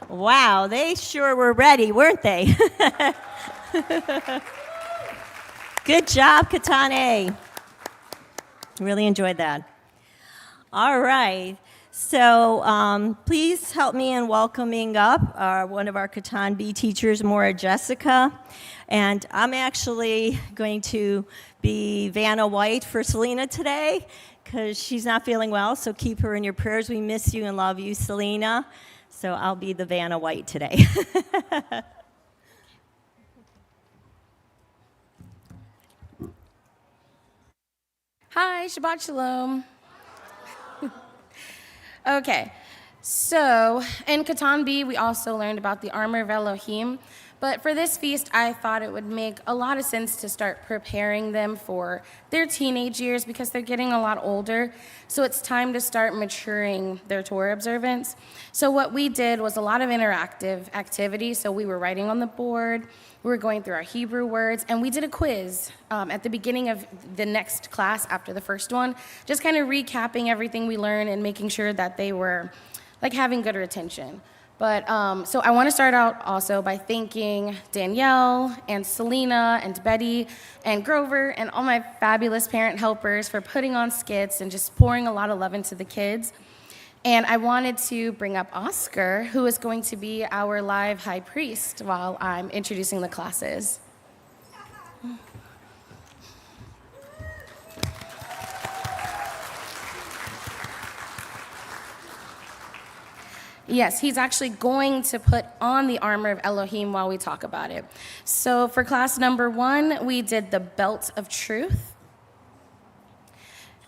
Wow, they sure were ready, weren't they? Good job, Katane. Really enjoyed that. All right. So please help me in welcoming up one of our Catan B teachers, Maura Jessica. And I'm actually going to be Vanna White for Selena today because she's not feeling well, so keep her in your prayers. We miss you and love you, Selena. So I'll be the Vanna White today. Hi, Shabbat Shalom. Okay, so in Catan B, we also learned about the armor of Elohim. But for this feast, I thought it would make a lot of sense to start preparing them for their teenage years because they're getting a lot older. So it's time to start maturing their Torah observance. So what we did was a lot of interactive activity. So we were writing on the board, we were going through our Hebrew words, and we did a quiz at the beginning of the next class after the first one, just kind of recapping everything we learned and making sure that they were like having good retention. But so I want to start out also by thanking Danielle and Selena and Betty and Grover and all my fabulous parent helpers for putting on skits and just pouring a lot of love into the kids. And I wanted to bring up Oscar, who is going to be our live high priest while I'm introducing the classes. Yes, he's actually going to put on the armor of Elohim while we talk about it. So for class number 1, we did the belt of truth.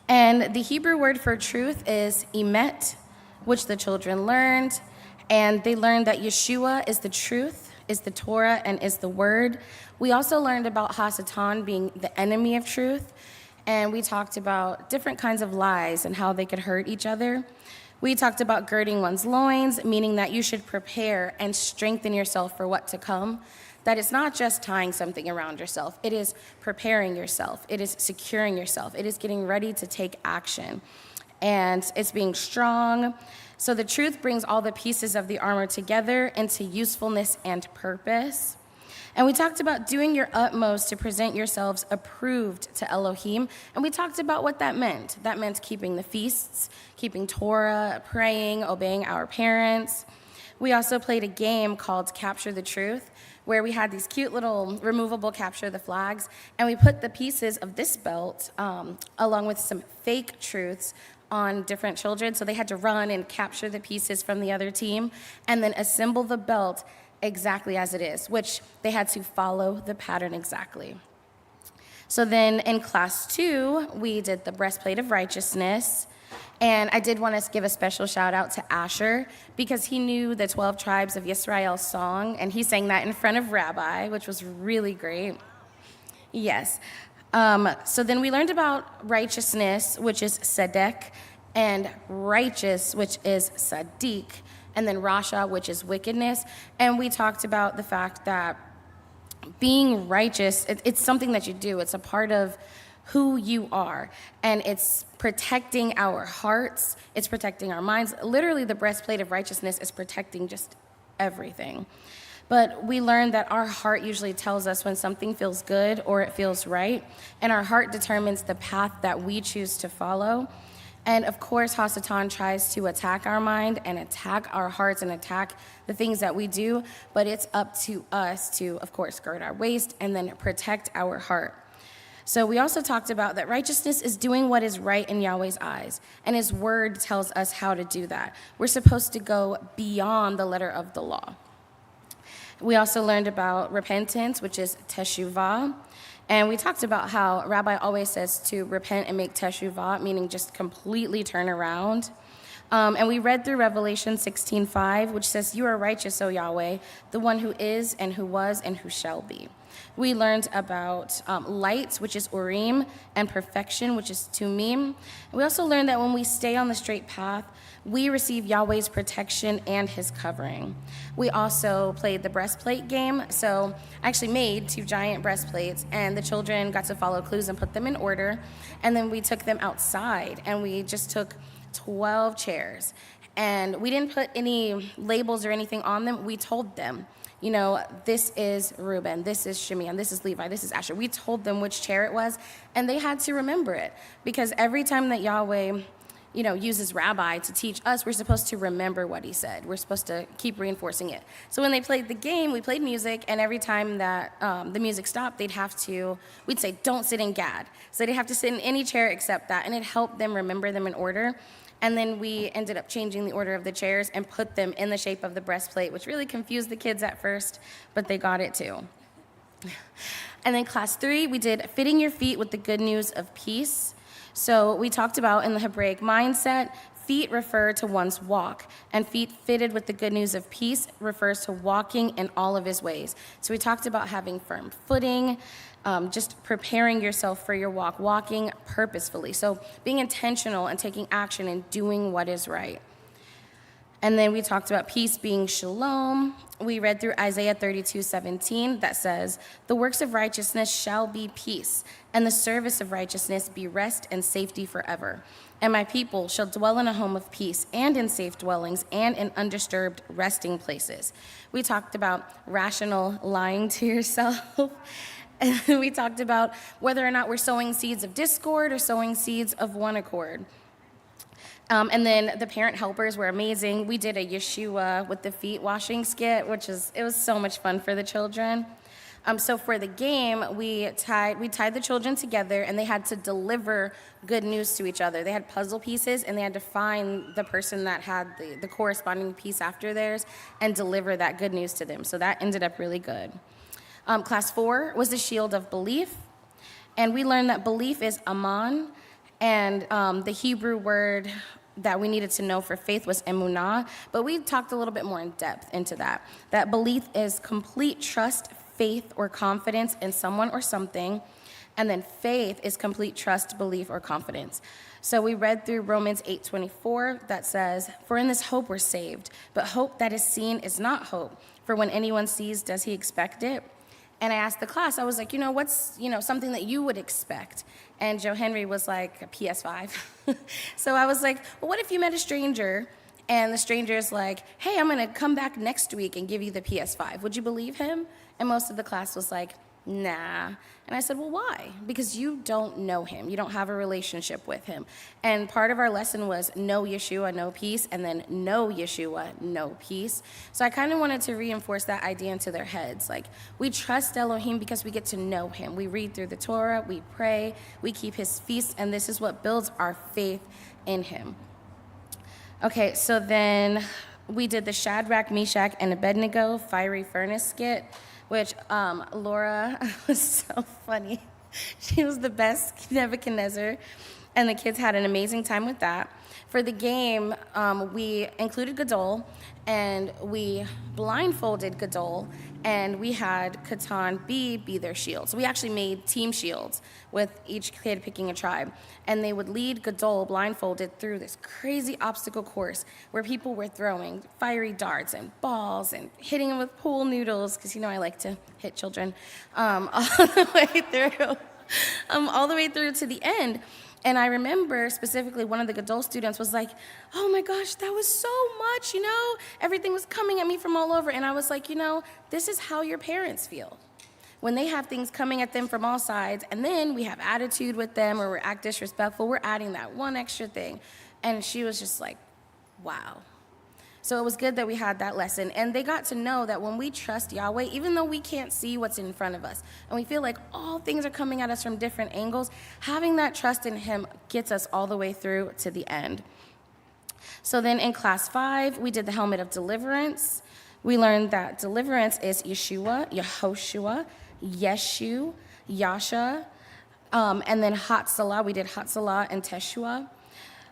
And the Hebrew word for truth is emet, which the children learned. And they learned that Yeshua is the truth, is the Torah, and is the word. We also learned about Hasatan being the enemy of truth. And we talked about different kinds of lies and how they could hurt each other. We talked about girding one's loins, meaning that you should prepare and strengthen yourself for what to come. That it's not just tying something around yourself. It is preparing yourself. It is securing yourself. It is getting ready to take action. And it's being strong. So the truth brings all the pieces of the armor together into usefulness and purpose. And we talked about doing your utmost to present yourselves approved to Elohim. And we talked about what that meant. That meant keeping the feasts, keeping Torah, praying, obeying our parents. We also played a game called Capture the Truth, where we had these cute little removable capture the flags. And we put the pieces of this belt along with some fake truths on different children. So they had to run and capture the pieces from the other team and then assemble the belt exactly as it is, which they had to follow the pattern exactly. So then in class 2, we did the breastplate of righteousness. And I did want to give a special shout out to Asher because he knew the 12 tribes of Yisrael song, and he sang that in front of Rabbi, which was really great. Yes. So then we learned about righteousness, which is tzedek, and righteous, which is sadiq, and then rasha, which is wickedness. And we talked about the fact that being righteous, it's something that you do. It's a part of who you are. And it's protecting our hearts. It's protecting our minds. Literally, the breastplate of righteousness is protecting just everything. But we learned that our heart usually tells us when something feels good or it feels right. And our heart determines the path that we choose to follow. And of course, Hasatan tries to attack our mind and attack our hearts and attack the things that we do, but it's up to us to, of course, gird our waist and then protect our heart. So we also talked about that righteousness is doing what is right in Yahweh's eyes, and his word tells us how to do that. We're supposed to go beyond the letter of the law. We also learned about repentance, which is teshuvah. And we talked about how Rabbi always says to repent and make teshuvah, meaning just completely turn around. And we read through Revelation 16:5, which says, "You are righteous, O Yahweh, the one who is and who was and who shall be." We learned about light, which is Urim, and perfection, which is Tumim. And we also learned that when we stay on the straight path, we receive Yahweh's protection and his covering. We also played the breastplate game. So I actually made 2 giant breastplates, and the children got to follow clues and put them in order. And then we took them outside, and we just took 12 chairs. And we didn't put any labels or anything on them. We told them, this is Reuben, this is Shimeon, this is Levi, this is Asher. We told them which chair it was, and they had to remember it. Because every time that Yahweh, uses rabbi to teach us, we're supposed to remember what he said. We're supposed to keep reinforcing it. So when they played the game, we played music, and every time that the music stopped, we'd say, don't sit in Gad. So they'd have to sit in any chair except that, and it helped them remember them in order. And then we ended up changing the order of the chairs and put them in the shape of the breastplate, which really confused the kids at first, but they got it too. And then class 3, we did fitting your feet with the good news of peace. So we talked about in the Hebraic mindset, feet refer to one's walk, and feet fitted with the good news of peace refers to walking in all of his ways. So we talked about having firm footing, just preparing yourself for your walk, walking purposefully. So being intentional and taking action and doing what is right. And then we talked about peace being shalom. We read through Isaiah 32:17 that says, the works of righteousness shall be peace, and the service of righteousness be rest and safety forever. And my people shall dwell in a home of peace and in safe dwellings and in undisturbed resting places. We talked about rational lying to yourself. And we talked about whether or not we're sowing seeds of discord or sowing seeds of one accord. And then the parent helpers were amazing. We did a Yeshua with the feet washing skit, it was so much fun for the children. So for the game, we tied the children together, and they had to deliver good news to each other. They had puzzle pieces, and they had to find the person that had the corresponding piece after theirs and deliver that good news to them. So that ended up really good. Class 4 was the shield of belief, and we learned that belief is aman, and the Hebrew word that we needed to know for faith was emunah, but we talked a little bit more in depth into that. That belief is complete trust, faith, or confidence in someone or something, and then faith is complete trust, belief, or confidence. So we read through Romans 8:24 that says, for in this hope we're saved, but hope that is seen is not hope. For when anyone sees, does he expect it? And I asked the class, I was like, what's, something that you would expect? And Joe Henry was like, a PS5. So I was like, well, what if you met a stranger and the stranger is like, hey, I'm going to come back next week and give you the PS5. Would you believe him? And most of the class was like, nah. And I said, well, why? Because you don't know him. You don't have a relationship with him. And part of our lesson was no Yeshua, no peace, and then no Yeshua, no peace. So I kind of wanted to reinforce that idea into their heads. Like, we trust Elohim because we get to know him. We read through the Torah, we pray, we keep his feasts, and this is what builds our faith in him. Okay, so then we did the Shadrach, Meshach, and Abednego fiery furnace skit, which Laura was so funny. She was the best Nebuchadnezzar, and the kids had an amazing time with that. For the game, we included Gadol, and we blindfolded Gadol, and we had Catan be their shield. So we actually made team shields with each kid picking a tribe, and they would lead Gadol blindfolded through this crazy obstacle course where people were throwing fiery darts and balls and hitting them with pool noodles, because I like to hit children, all the way through to the end. And I remember specifically one of the Gadol students was like, oh my gosh, that was so much, everything was coming at me from all over. And I was like, this is how your parents feel. When they have things coming at them from all sides, and then we have attitude with them or we act disrespectful, we're adding that one extra thing. And she was just like, wow. So it was good that we had that lesson. And they got to know that when we trust Yahweh, even though we can't see what's in front of us, and we feel like all things are coming at us from different angles, having that trust in him gets us all the way through to the end. So then in class 5, we did the helmet of deliverance. We learned that deliverance is Yeshua, Yehoshua, Yeshu, Yasha, and then Hatzalah. We did Hatzalah and Teshua.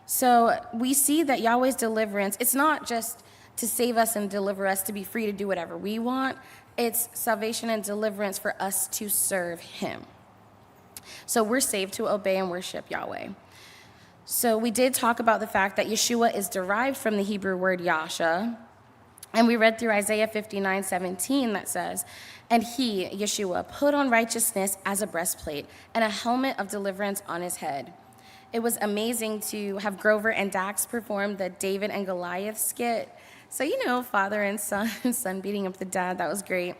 So we see that Yahweh's deliverance, it's not just to save us and deliver us to be free to do whatever we want. It's salvation and deliverance for us to serve him. So we're saved to obey and worship Yahweh. So we did talk about the fact that Yeshua is derived from the Hebrew word Yasha. And we read through Isaiah 59:17 that says, and he, Yeshua, put on righteousness as a breastplate and a helmet of deliverance on his head. It was amazing to have Grover and Dax perform the David and Goliath skit. So, father and son, son beating up the dad, that was great.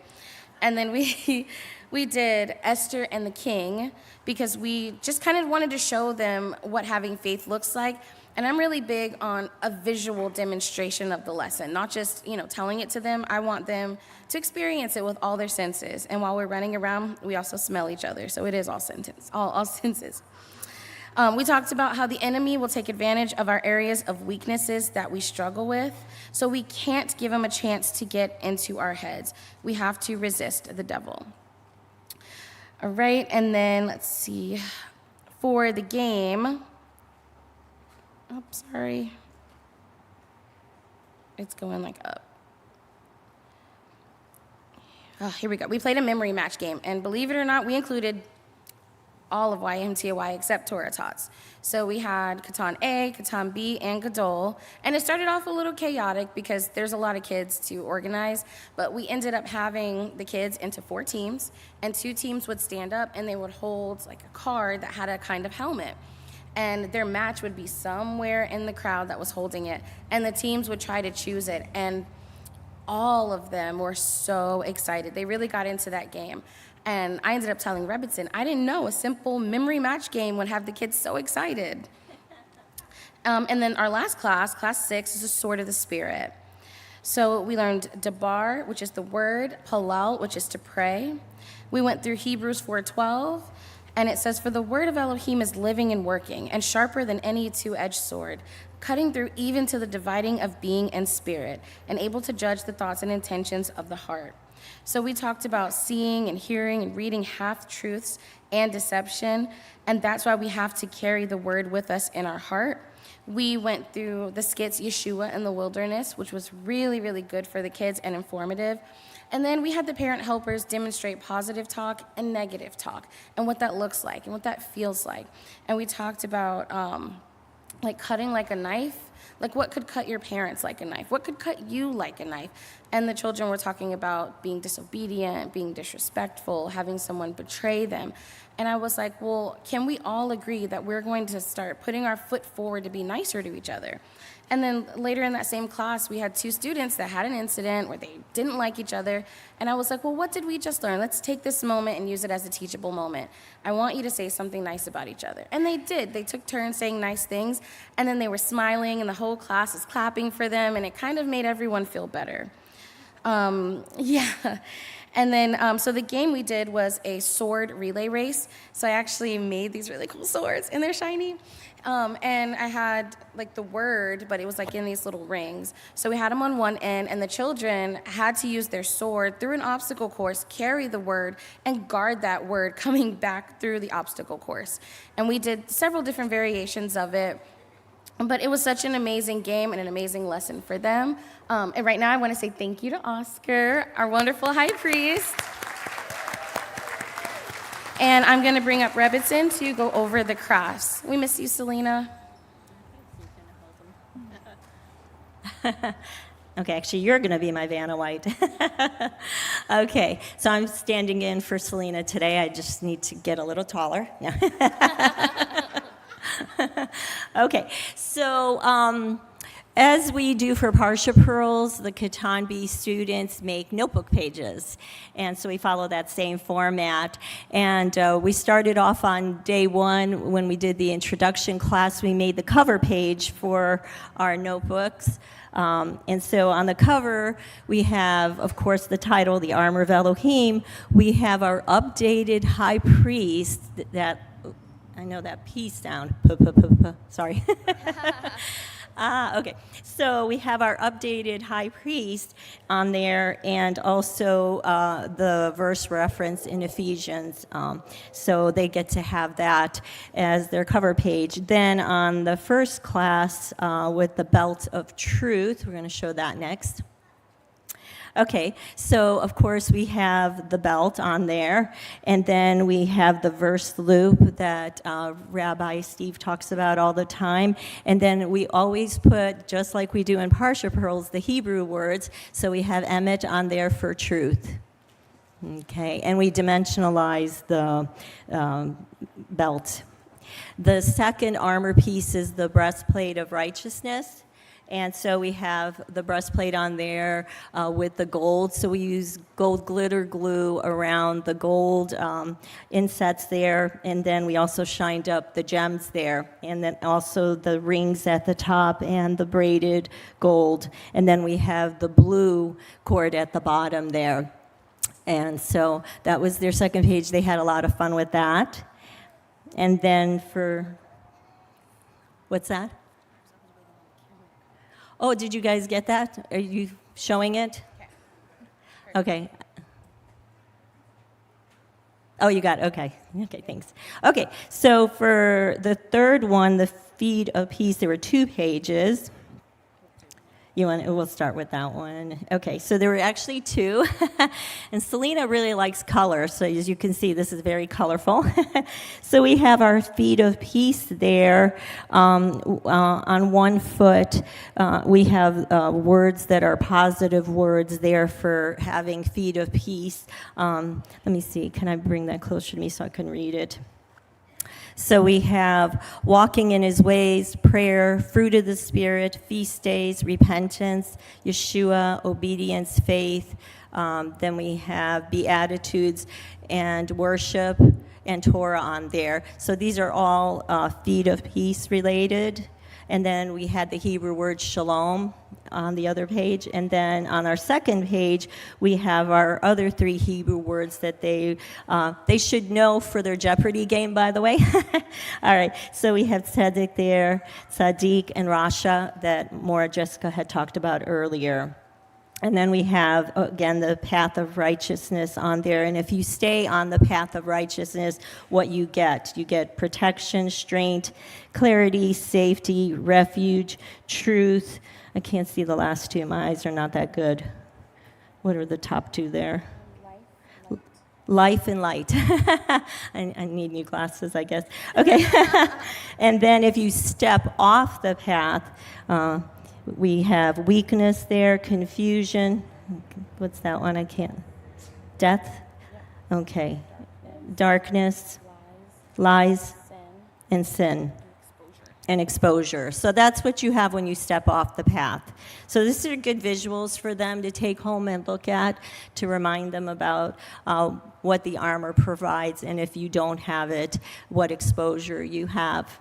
And then we did Esther and the King, because we just kind of wanted to show them what having faith looks like. And I'm really big on a visual demonstration of the lesson, not just, telling it to them. I want them to experience it with all their senses. And while we're running around, we also smell each other. So it is all senses. We talked about how the enemy will take advantage of our areas of weaknesses that we struggle with. So we can't give him a chance to get into our heads. We have to resist the devil. All right, and then let's see. For the game, sorry. It's going up. Oh, here we go. We played a memory match game, and believe it or not, we included all of YMTOI except Torah Tots. So we had Catan A, Catan B, and Gadol. And it started off a little chaotic because there's a lot of kids to organize, but we ended up having the kids into 4 teams, and 2 teams would stand up and they would hold a card that had a kind of helmet. And their match would be somewhere in the crowd that was holding it, and the teams would try to choose it. And all of them were so excited. They really got into that game. And I ended up telling Rebbitzin, I didn't know a simple memory match game would have the kids so excited. And then our last class 6, is the Sword of the Spirit. So we learned Dabar, which is the word, Halal, which is to pray. We went through Hebrews 4:12, and it says, for the word of Elohim is living and working, and sharper than any 2-edged sword, cutting through even to the dividing of being and spirit, and able to judge the thoughts and intentions of the heart. So we talked about seeing and hearing and reading half-truths and deception, and that's why we have to carry the word with us in our heart. We went through the skits Yeshua in the Wilderness, which was really, really good for the kids and informative. And then we had the parent helpers demonstrate positive talk and negative talk, and what that looks like and what that feels like. And we talked about cutting like a knife. What could cut your parents like a knife? What could cut you like a knife? And the children were talking about being disobedient, being disrespectful, having someone betray them. And I was like, well, can we all agree that we're going to start putting our foot forward to be nicer to each other? And then later in that same class, we had 2 students that had an incident where they didn't like each other. And I was like, well, what did we just learn? Let's take this moment and use it as a teachable moment. I want you to say something nice about each other. And they did. They took turns saying nice things. And then they were smiling, and the whole class was clapping for them. And it kind of made everyone feel better. And then, so the game we did was a sword relay race. So I actually made these really cool swords, and they're shiny. And I had the word, but it was in these little rings. So we had them on one end, and the children had to use their sword through an obstacle course, carry the word, and guard that word coming back through the obstacle course. And we did several different variations of it. But it was such an amazing game and an amazing lesson for them. And right now I want to say thank you to Oscar, our wonderful high priest. And I'm going to bring up Rebbitzin to go over the crafts. We miss you, Selena. Okay, actually, you're going to be my Vanna White. Okay, so I'm standing in for Selena today. I just need to get a little taller. Okay, so as we do for Parsha Pearls, the Catan B students make notebook pages. And so we follow that same format. And we started off on day 1 when we did the introduction class. We made the cover page for our notebooks. And so on the cover, we have, of course, the title, The Armor of Elohim. We have our updated high priest that, I know that P sound, sorry. Okay, so we have our updated high priest on there, and also the verse reference in Ephesians. So they get to have that as their cover page. Then on the first class with the belt of truth, we're going to show that next. Okay, so of course we have the belt on there, and then we have the verse loop that Rabbi Steve talks about all the time, and then we always put, just like we do in Parsha Pearls, the Hebrew words, so we have emet on there for truth. Okay, and we dimensionalize the belt. The second armor piece is the breastplate of righteousness. And so we have the breastplate on there with the gold. So we use gold glitter glue around the gold insets there. And then we also shined up the gems there. And then also the rings at the top and the braided gold. And then we have the blue cord at the bottom there. And so that was their second page. They had a lot of fun with that. And then for, what's that? Oh, did you guys get that? Are you showing it? Okay. Oh, you got it. Okay. Okay, thanks. Okay, so for the third one, the feed of peace, there were 2 pages. We'll start with that one. Okay, so there were actually 2. And Selena really likes color, so as you can see, this is very colorful. So we have our feet of peace there. On one foot, we have words that are positive words there for having feet of peace. Let me see, can I bring that closer to me so I can read it? So we have walking in his ways, prayer, fruit of the Spirit, feast days, repentance, Yeshua, obedience, faith. Then we have beatitudes and worship and Torah on there. So these are all feet of peace related. And then we had the Hebrew word shalom on the other page. And then on our second page, we have our other 3 Hebrew words that they should know for their Jeopardy game, by the way. All right, so we have tzedek there, tzaddik, and rasha that Maura Jessica had talked about earlier. And then we have, again, the path of righteousness on there. And if you stay on the path of righteousness, what you get protection, strength, clarity, safety, refuge, truth. I can't see the last 2. My eyes are not that good. What are the top 2 there? Life and light. I need new glasses, I guess. Okay. And then if you step off the path, we have weakness there, confusion. What's that one? I can't. Death? Okay. Darkness, lies, and sin. And exposure. So that's what you have when you step off the path. So these are good visuals for them to take home and look at to remind them about what the armor provides, and if you don't have it, what exposure you have.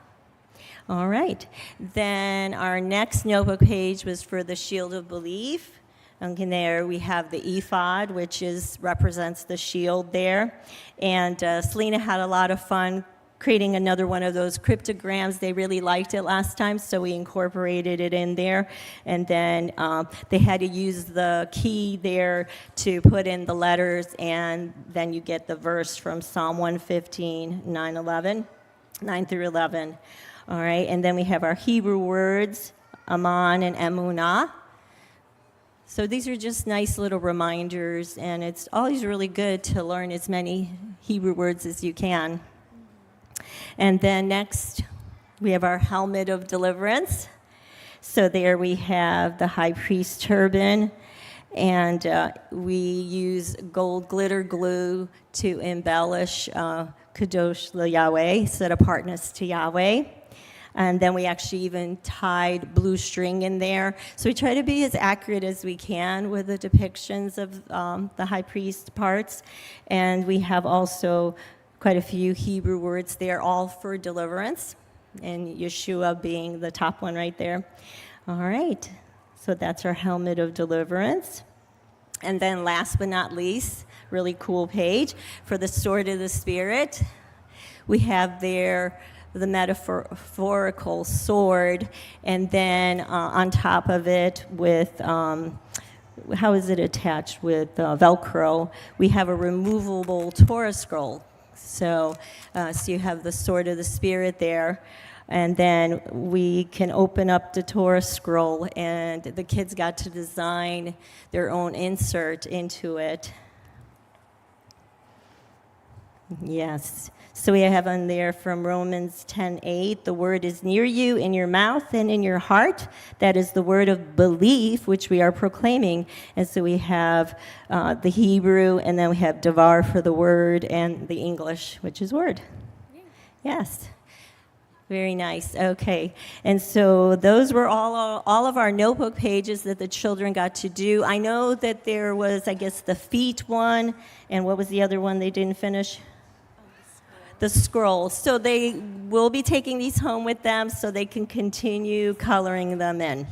All right. Then our next notebook page was for the shield of belief. And there we have the ephod, which represents the shield there. And Selena had a lot of fun creating another one of those cryptograms. They really liked it last time, so we incorporated it in there. And then they had to use the key there to put in the letters, and then you get the verse from Psalm 115, 9 through 11. All right, and then we have our Hebrew words, aman and emunah. So these are just nice little reminders, and it's always really good to learn as many Hebrew words as you can. And then next, we have our helmet of deliverance. So there we have the high priest turban, and we use gold glitter glue to embellish Kadosh Yahweh, set apartness to Yahweh. And then we actually even tied blue string in there. So we try to be as accurate as we can with the depictions of the high priest parts. And we have also quite a few Hebrew words there, all for deliverance, and Yeshua being the top one right there. All right, so that's our helmet of deliverance. And then last but not least, really cool page, for the sword of the Spirit. We have there the metaphorical sword, and then on top of it with, how is it attached with Velcro? We have a removable Torah scroll. So you have the sword of the Spirit there, and then we can open up the Torah scroll, and the kids got to design their own insert into it. Yes. So we have on there from Romans 10:8, the word is near you, in your mouth and in your heart. That is the word of belief, which we are proclaiming. And so we have the Hebrew, and then we have davar for the word, and the English, which is word. Yes. Very nice. Okay. And so those were all of our notebook pages that the children got to do. I know that there was, I guess, the feet one, and what was the other one they didn't finish? The scrolls. So they will be taking these home with them so they can continue coloring them in.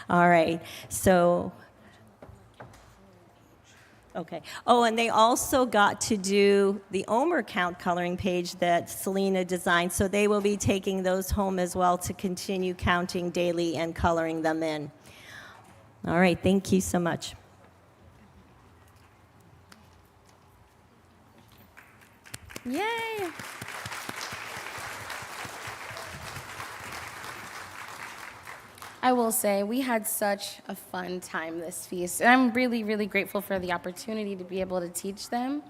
All right. So, okay. Oh, and they also got to do the Omer count coloring page that Selena designed. So they will be taking those home as well to continue counting daily and coloring them in. All right. Thank you so much. Yay! I will say we had such a fun time this feast, and I'm really, really grateful for the opportunity to be able to teach them.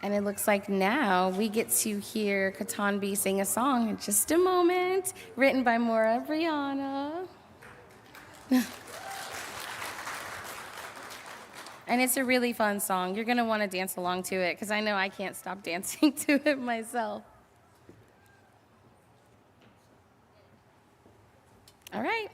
And it looks like now we get to hear Katanbi sing a song in just a moment, written by Maura Brianna. And it's a really fun song. You're going to want to dance along to it, because I know I can't stop dancing to it myself. All right.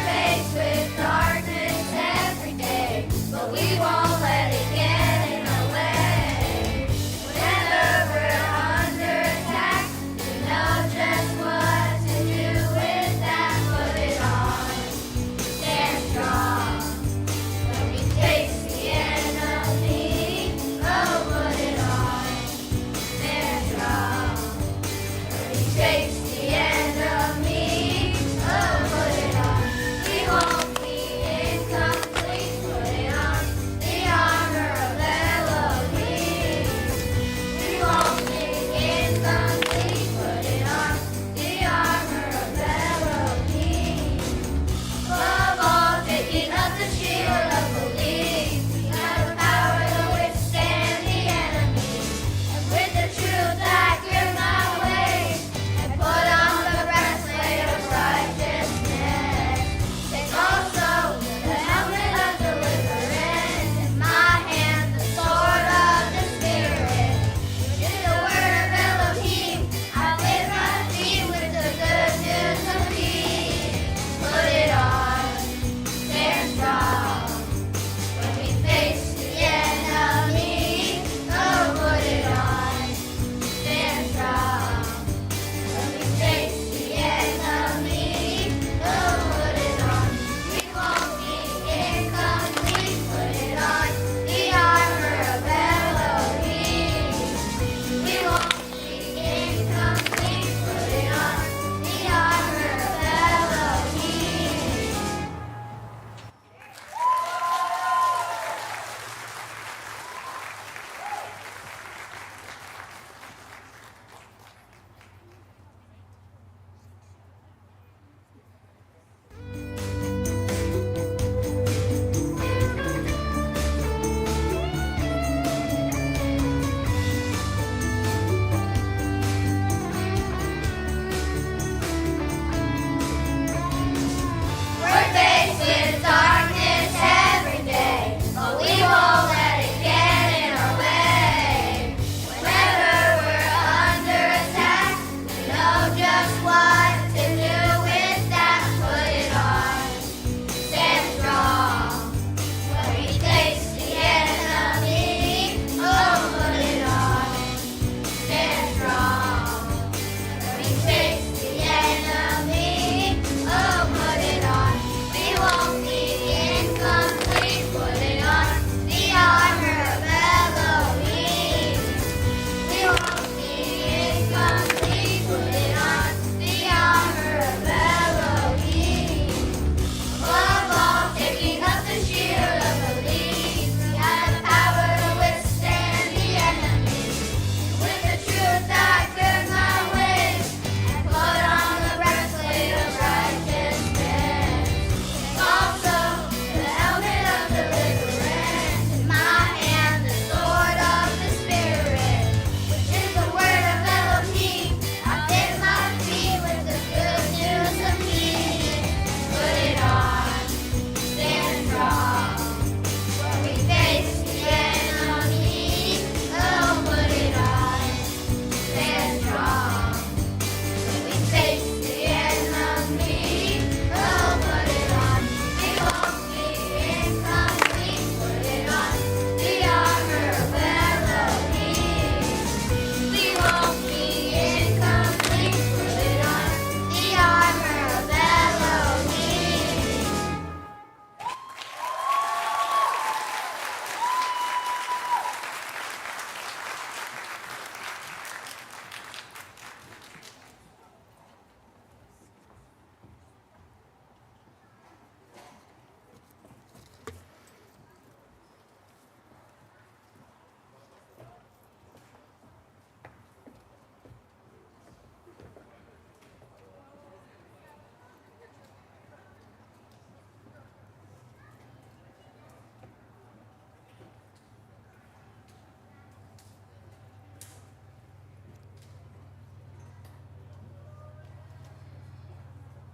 Faced with darkness every day, but we won't let it get in our way. Whenever we're under attack, we know just what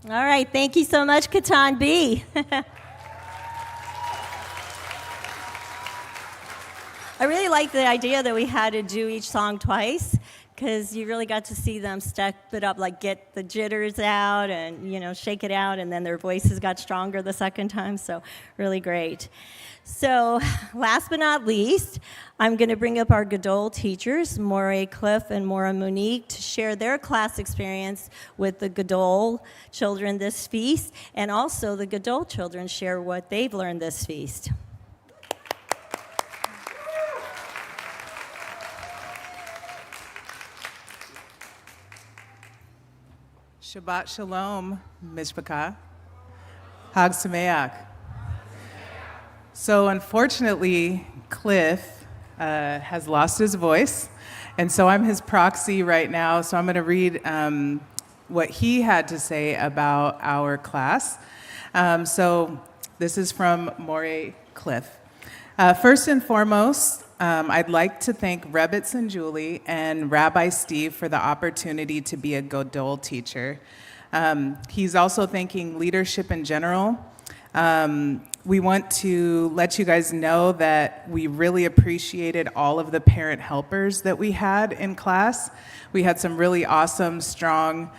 All right, thank you so much, Katan B. I really like the idea that we had to do each song twice, because you really got to see them step it up, like get the jitters out and, shake it out, and then their voices got stronger the second time, so really great. So last but not least, I'm going to bring up our Gadol teachers, Morey Cliff and Maura Monique, to share their class experience with the Gadol children this feast, and also the Gadol children share what they've learned this feast. Shabbat Shalom, Mishpachah. Chag Sameach. So unfortunately, Cliff has lost his voice, and so I'm his proxy right now. So I'm going to read what he had to say about our class. So this is from Morey Cliff. First and foremost, I'd like to thank Rebitz and Julie and Rabbi Steve for the opportunity to be a Gadol teacher. He's also thanking leadership in general. We want to let you guys know that we really appreciated all of the parent helpers that we had in class. We had some really awesome, strong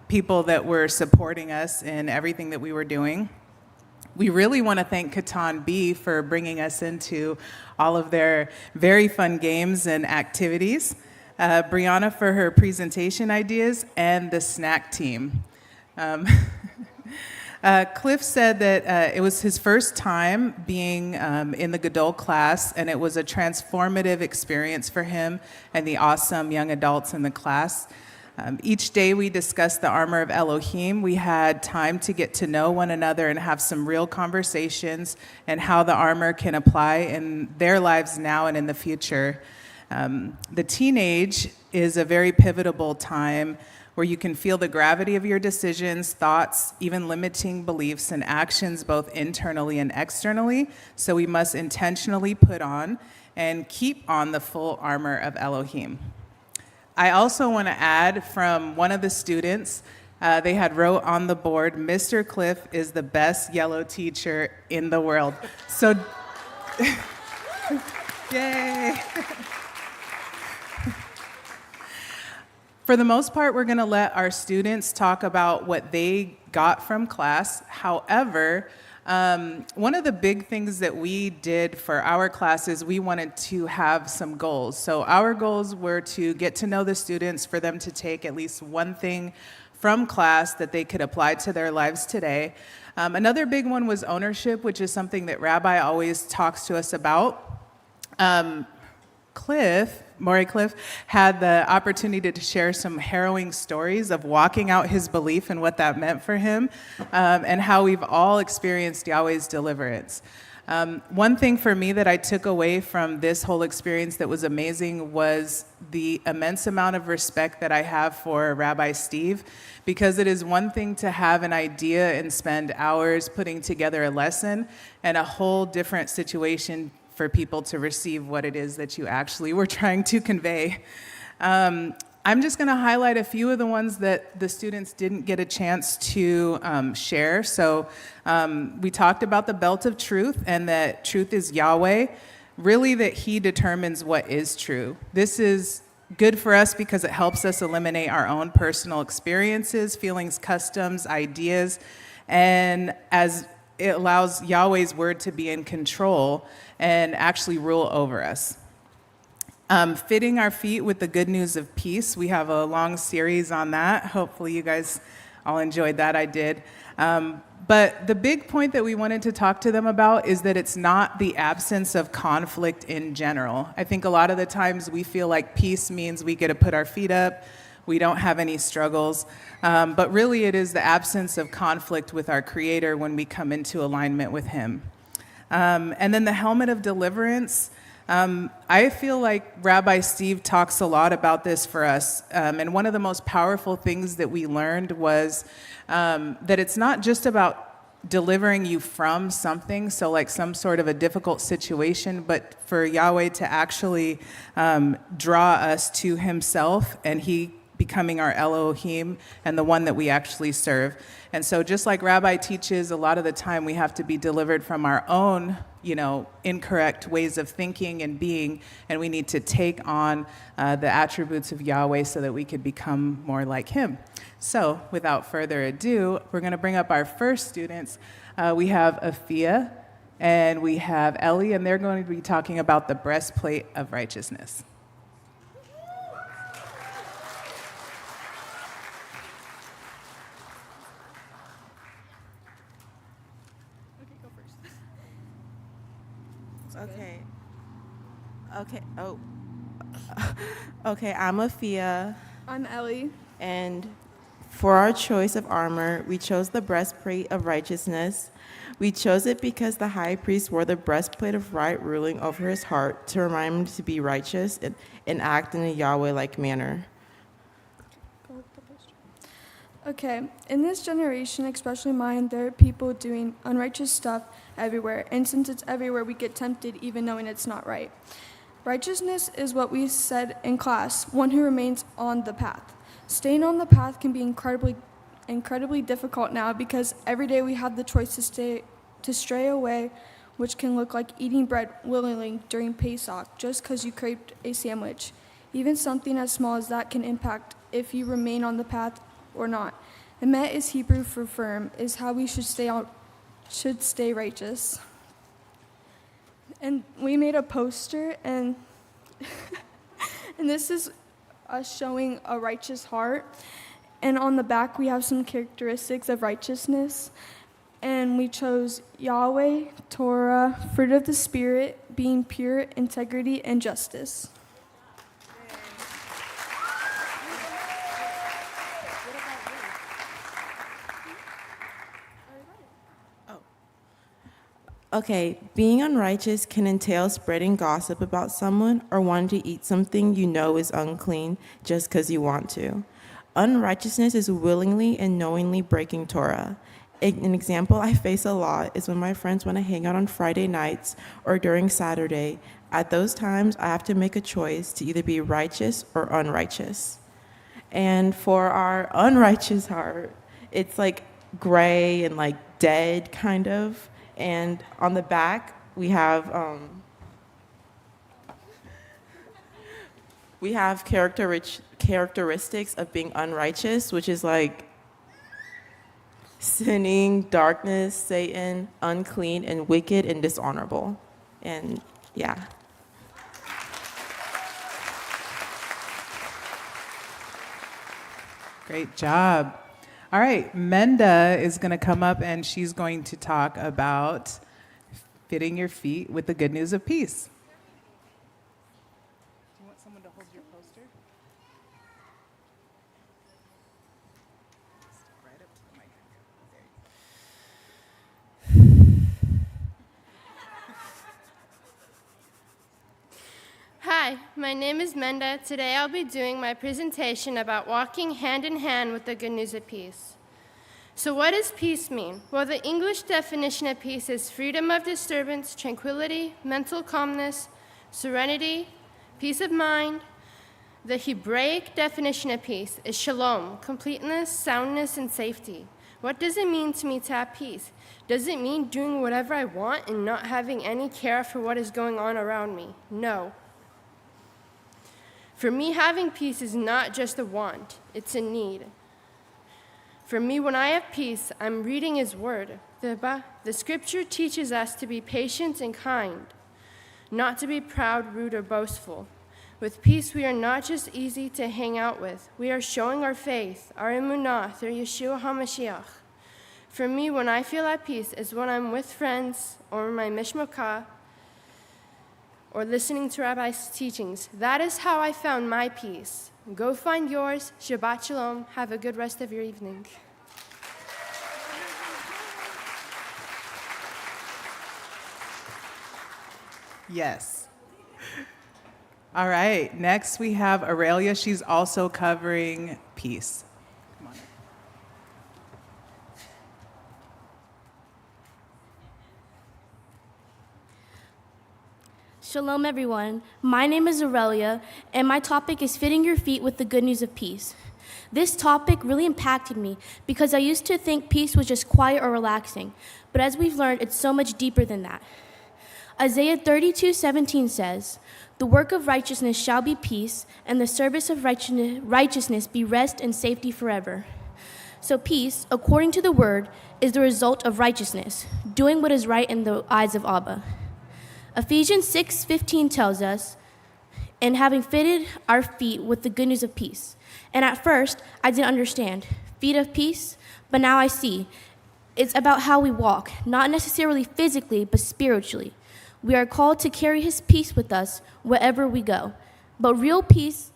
people that were supporting us in everything that we were doing. We really want to thank Katan B for bringing us into all of their very fun games and activities, Brianna for her presentation ideas, and the snack team. Cliff said that it was his first time being in the Gadol class, and it was a transformative experience for him and the awesome young adults in the class. Each day we discussed the armor of Elohim. We had time to get to know one another and have some real conversations and how the armor can apply in their lives now and in the future. The teenage is a very pivotal time where you can feel the gravity of your decisions, thoughts, even limiting beliefs and actions both internally and externally. So we must intentionally put on and keep on the full armor of Elohim. I also want to add from one of the students, they had wrote on the board, Mr. Cliff is the best yellow teacher in the world. So, yay. For the most part, we're going to let our students talk about what they got from class. However, one of the big things that we did for our classes, we wanted to have some goals. So our goals were to get to know the students, for them to take at least one thing from class that they could apply to their lives today. Another big one was ownership, which is something that Rabbi always talks to us about. Morey Cliff, had the opportunity to share some harrowing stories of walking out his belief and what that meant for him, and how we've all experienced Yahweh's deliverance. One thing for me that I took away from this whole experience that was amazing was the immense amount of respect that I have for Rabbi Steve, because it is one thing to have an idea and spend hours putting together a lesson, and a whole different situation for people to receive what it is that you actually were trying to convey. I'm just going to highlight a few of the ones that the students didn't get a chance to share. So we talked about the belt of truth, and that truth is Yahweh, really that he determines what is true. This is good for us because it helps us eliminate our own personal experiences, feelings, customs, ideas, and as it allows Yahweh's word to be in control and actually rule over us. Fitting our feet with the good news of peace. We have a long series on that. Hopefully you guys all enjoyed that. I did. But the big point that we wanted to talk to them about is that it's not the absence of conflict in general. I think a lot of the times we feel like peace means we get to put our feet up, we don't have any struggles, but really it is the absence of conflict with our Creator when we come into alignment with Him. And then the helmet of deliverance. I feel like Rabbi Steve talks a lot about this for us, and one of the most powerful things that we learned was that it's not just about delivering you from something, so like some sort of a difficult situation, but for Yahweh to actually draw us to Himself, and He becoming our Elohim and the one that we actually serve. And so just like Rabbi teaches, a lot of the time we have to be delivered from our own, incorrect ways of thinking and being, and we need to take on the attributes of Yahweh so that we could become more like him. So without further ado, we're going to bring up our first students. We have Afia and we have Ellie, and they're going to be talking about the breastplate of righteousness. Okay, I'm Afia, I'm Ellie. and for our choice of armor, we chose the breastplate of righteousness. We chose it because the high priest wore the breastplate of right ruling over his heart to remind him to be righteous and act in a Yahweh-like manner. Okay, in this generation, especially mine, there are people doing unrighteous stuff everywhere, and since it's everywhere, we get tempted even knowing it's not right. Righteousness is what we said in class, one who remains on the path. Staying on the path can be incredibly difficult now because every day we have the choice to stray away, which can look like eating bread willingly during Pesach just because you craved a sandwich. Even something as small as that can impact if you remain on the path or not. Emet is Hebrew for firm, is how we should stay righteous. And we made a poster, and and this is us showing a righteous heart. And on the back, we have some characteristics of righteousness. And we chose Yahweh, Torah, fruit of the Spirit, being pure, integrity, and justice. Okay, being unrighteous can entail spreading gossip about someone or wanting to eat something you know is unclean just because you want to. Unrighteousness is willingly and knowingly breaking Torah. An example I face a lot is when my friends want to hang out on Friday nights or during Saturday. At those times, I have to make a choice to either be righteous or unrighteous. And for our unrighteous heart, it's like gray and like dead kind of. And on the back, we have characteristics of being unrighteous, which is like sinning, darkness, Satan, unclean, and wicked and dishonorable. And yeah. Great job. All right, Menda is going to come up and she's going to talk about fitting your feet with the good news of peace. Do you want someone to hold your poster? Right up to the mic. Hi, my name is Menda. Today I'll be doing my presentation about walking hand in hand with the good news of peace. So what does peace mean? Well, the English definition of peace is freedom of disturbance, tranquility, mental calmness, serenity, peace of mind. The Hebraic definition of peace is shalom, completeness, soundness, and safety. What does it mean to me to have peace? Does it mean doing whatever I want and not having any care for what is going on around me? No. For me, having peace is not just a want, it's a need. For me, when I have peace, I'm reading His Word. The Scripture teaches us to be patient and kind, not to be proud, rude, or boastful. With peace, we are not just easy to hang out with. We are showing our faith, our emunah, through Yeshua HaMashiach. For me, when I feel at peace is when I'm with friends or my mishmokah, or listening to Rabbi's teachings. That is how I found my peace. Go find yours. Shabbat Shalom. Have a good rest of your evening. Yes. All right, next we have Aurelia. She's also covering peace. Come on. Shalom, everyone. My name is Aurelia, and my topic is fitting your feet with the good news of peace. This topic really impacted me because I used to think peace was just quiet or relaxing, but as we've learned, it's so much deeper than that. Isaiah 32:17 says, "The work of righteousness shall be peace, and the service of righteousness be rest and safety forever." So peace, according to the word, is the result of righteousness, doing what is right in the eyes of Abba. Ephesians 6:15 tells us, "And having fitted our feet with the good news of peace." And at first, I didn't understand. Feet of peace? But now I see. It's about how we walk, not necessarily physically, but spiritually. We are called to carry his peace with us wherever we go. But real peace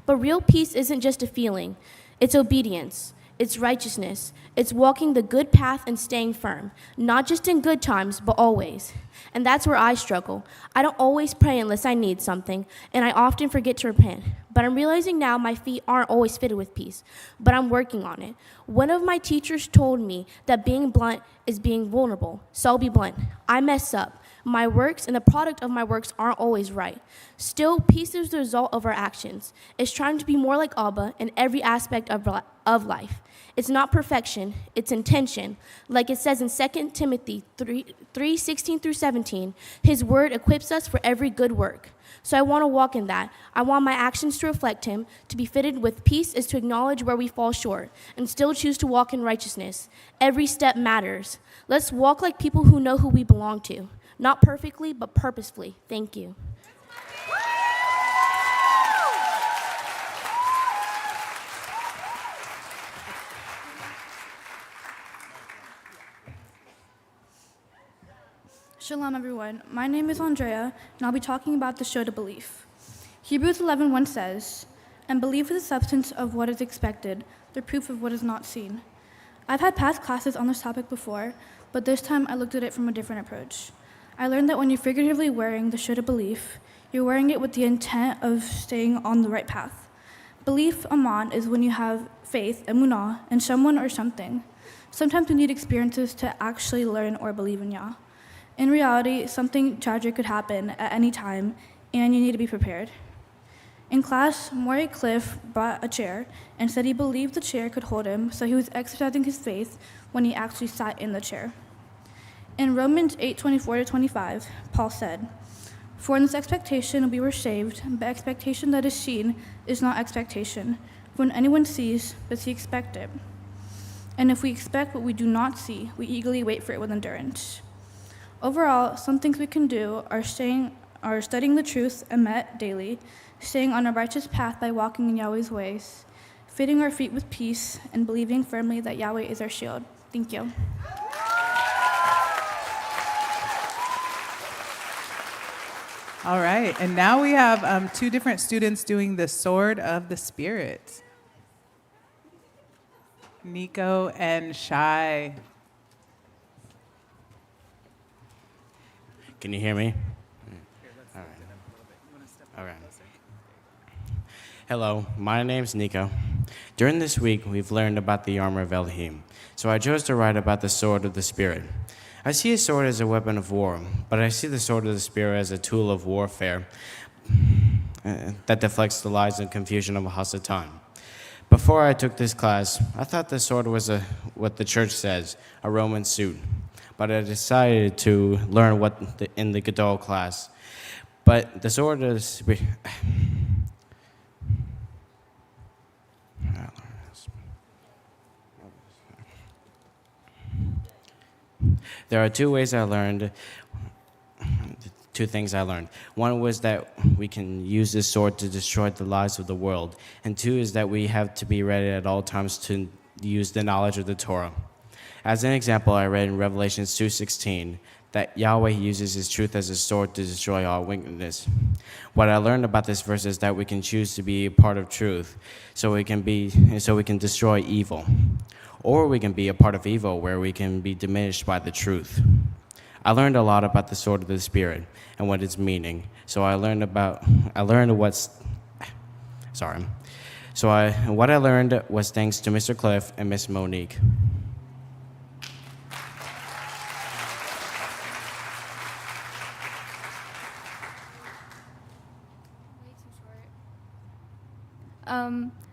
isn't just a feeling. It's obedience. It's righteousness. It's walking the good path and staying firm, not just in good times, but always. And that's where I struggle. I don't always pray unless I need something, and I often forget to repent. But I'm realizing now my feet aren't always fitted with peace, but I'm working on it. One of my teachers told me that being blunt is being vulnerable, so I'll be blunt. I mess up. My works and the product of my works aren't always right. Still, peace is the result of our actions. It's trying to be more like Abba in every aspect of life. It's not perfection, it's intention. Like it says in 2 Timothy 3:16 through 17, his word equips us for every good work. So I want to walk in that. I want my actions to reflect him. To be fitted with peace is to acknowledge where we fall short and still choose to walk in righteousness. Every step matters. Let's walk like people who know who we belong to. Not perfectly, but purposefully. Thank you. Shalom, everyone. My name is Andrea, and I'll be talking about the show to belief. Hebrews 11:1 says, "And belief is the substance of what is expected, the proof of what is not seen." I've had past classes on this topic before, but this time I looked at it from a different approach. I learned that when you're figuratively wearing the show to belief, you're wearing it with the intent of staying on the right path. Belief, aman, is when you have faith, emunah, in someone or something. Sometimes we need experiences to actually learn or believe in Yah. In reality, something tragic could happen at any time, and you need to be prepared. In class, Maury Cliff brought a chair and said he believed the chair could hold him, so he was exercising his faith when he actually sat in the chair. In Romans 8:24-25, Paul said, "For in this expectation we were saved, but expectation that is seen is not expectation. For when anyone sees, does he expect it? And if we expect what we do not see, we eagerly wait for it with endurance." Overall, some things we can do are studying the truth emet daily, staying on a righteous path by walking in Yahweh's ways, fitting our feet with peace, and believing firmly that Yahweh is our shield. Thank you. All right, and now we have two different students doing the Sword of the Spirit. Nico and Shai. Can you hear me? All right. Hello, my name's Nico. During this week, we've learned about the armor of Elohim, so I chose to write about the Sword of the Spirit. I see a sword as a weapon of war, but I see the Sword of the Spirit as a tool of warfare that deflects the lies and confusion of a Hasatan. Before I took this class, I thought the sword was what the church says, a Roman suit. But I decided to learn in the Gadol class. But the Sword of the Spirit... There are two things I learned. One was that we can use this sword to destroy the lies of the world. And two is that we have to be ready at all times to use the knowledge of the Torah. As an example, I read in Revelation 2:16 that Yahweh uses his truth as a sword to destroy all wickedness. What I learned about this verse is that we can choose to be a part of truth, so we can destroy evil. Or we can be a part of evil where we can be diminished by the truth. I learned a lot about the Sword of the Spirit and what its meaning. What I learned was thanks to Mr. Cliff and Miss Monique.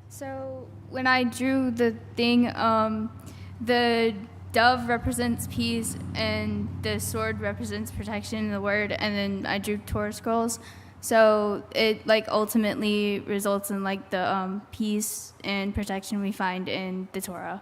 So when I drew the thing, the dove represents peace and the sword represents protection in the word, and then I drew Torah scrolls. So it like ultimately results in like the peace and protection we find in the Torah.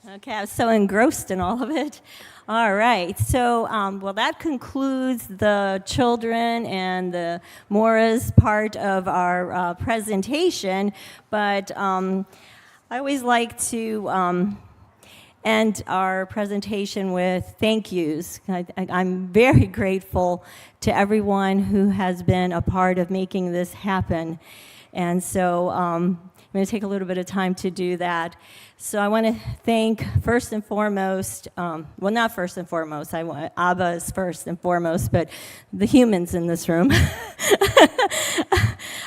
Okay, I was so engrossed in all of it. All right, so, well, that concludes the children and the Mora's part of our presentation, but I always like to end our presentation with thank yous. I'm very grateful to everyone who has been a part of making this happen, and so I'm going to take a little bit of time to do that. So I want to thank first and foremost, well, not first and foremost, Abba is first and foremost, but the humans in this room.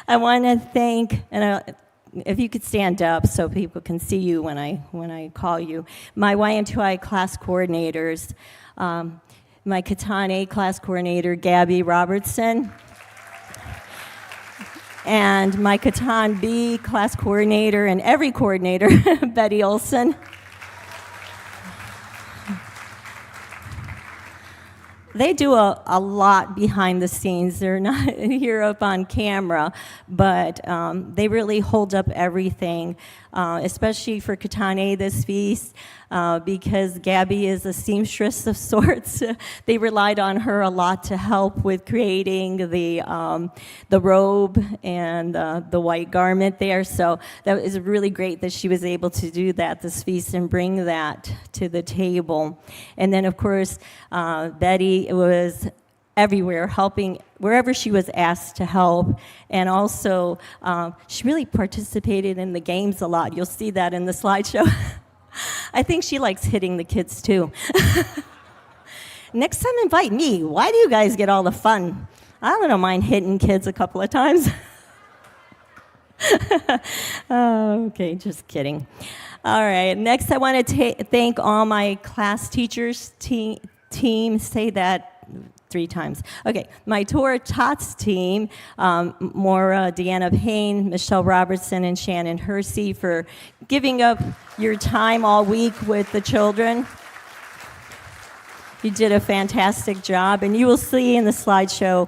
I want to thank, and if you could stand up so people can see you when I call you, my YMTOI class coordinators, my Katane class coordinator, Gabby Robertson, and my Catan B class coordinator and every coordinator, Betty Olson. They do a lot behind the scenes. They're not here up on camera, but they really hold up everything, especially for Katane this feast, because Gabby is a seamstress of sorts. They relied on her a lot to help with creating the robe and the white garment there. So that is really great that she was able to do that this feast and bring that to the table. And then, of course, Betty was everywhere, helping wherever she was asked to help. And also, she really participated in the games a lot. You'll see that in the slideshow. I think she likes hitting the kids, too. Next time, invite me. Why do you guys get all the fun? I don't mind hitting kids a couple of times. Okay, just kidding. All right, next I want to thank all my class teachers, team, say that 3 times. Okay, my Torah Tots team, Maura, Deanna Payne, Michelle Robertson, and Shannon Hersey for giving up your time all week with the children. You did a fantastic job, and you will see in the slideshow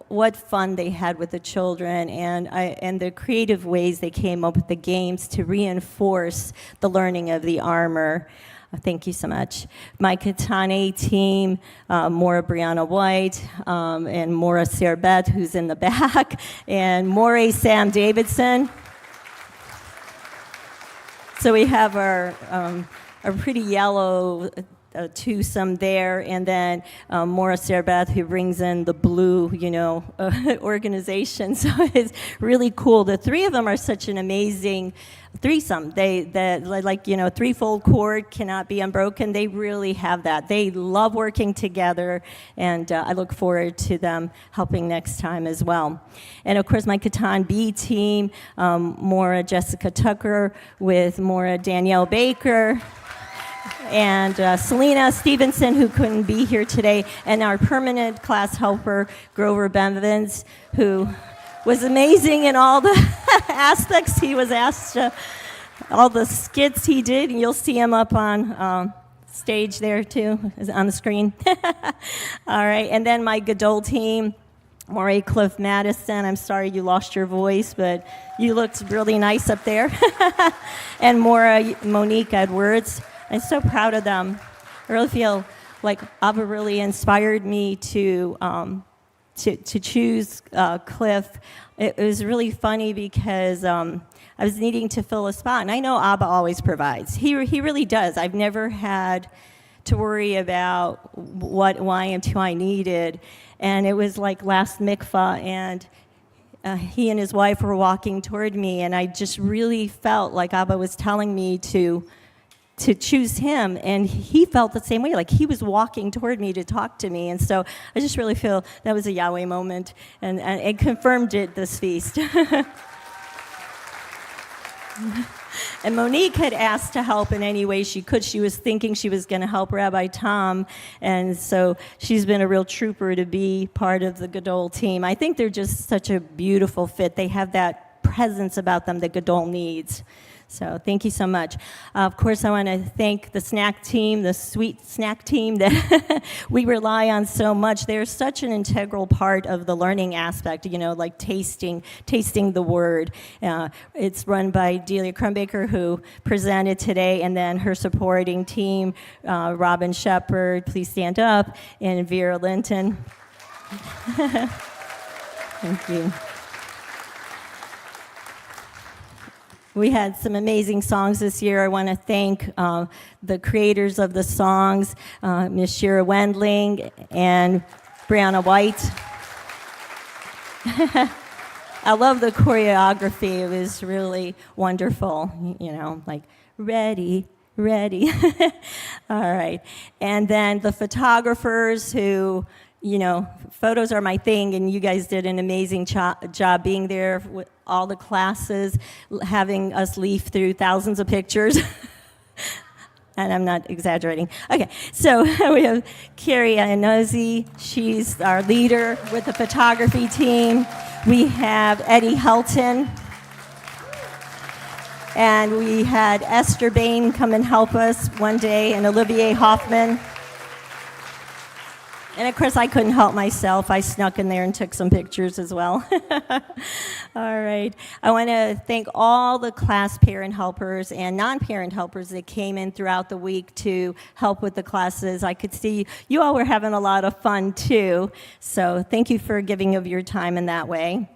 what fun they had with the children and the creative ways they came up with the games to reinforce the learning of the armor. Thank you so much. My Katane team, Maura Brianna White, and Maura Serbet, who's in the back, and Morey Sam Davidson. So we have our pretty yellow twosome there, and then Maura Serbeth, who brings in the blue, organization. So it's really cool. The 3 of them are such an amazing threesome. Threefold cord cannot be unbroken. They really have that. They love working together, and I look forward to them helping next time as well. And of course, my Catan B team, Maura Jessica Tucker with Maura Danielle Baker, and Selena Stevenson, who couldn't be here today, and our permanent class helper, Grover Bevins, who was amazing in all the aspects he was asked, all the skits he did, and you'll see him up on stage there too, on the screen. All right, and then my Gadol team, Maury Cliff Madison, I'm sorry you lost your voice, but you looked really nice up there. And Maura Monique Edwards. I'm so proud of them. I really feel like Abba really inspired me to choose Cliff. It was really funny because I was needing to fill a spot, and I know Abba always provides. He really does. I've never had to worry about what YMTOI needed, and it was like last mikvah, and he and his wife were walking toward me, and I just really felt like Abba was telling me to to choose him, and he felt the same way, like he was walking toward me to talk to me. And so I just really feel that was a Yahweh moment, and it confirmed it this feast. And Monique had asked to help in any way she could. She was thinking she was going to help Rabbi Tom, and so she's been a real trooper to be part of the Gadol team. I think they're just such a beautiful fit. They have that presence about them that Gadol needs. So thank you so much. Of course, I want to thank the snack team, the sweet snack team that we rely on so much. They're such an integral part of the learning aspect, like tasting the word. It's run by Delia Crumbaker, who presented today, and then her supporting team, Robin Shepard, please stand up, and Vera Linton. Thank you. We had some amazing songs this year. I want to thank the creators of the songs, Miss Shira Wendling and Brianna White. I love the choreography. It was really wonderful, like ready, ready. All right. And then the photographers who, photos are my thing, and you guys did an amazing job being there with all the classes, having us leaf through thousands of pictures. And I'm not exaggerating. Okay, so we have Carrie Anozzi. She's our leader with the photography team. We have Eddie Helton. And we had Esther Bain come and help us one day, and Olivier Hoffman. And of course, I couldn't help myself. I snuck in there and took some pictures as well. All right. I want to thank all the class parent helpers and non-parent helpers that came in throughout the week to help with the classes. I could see you all were having a lot of fun, too. So thank you for giving of your time in that way.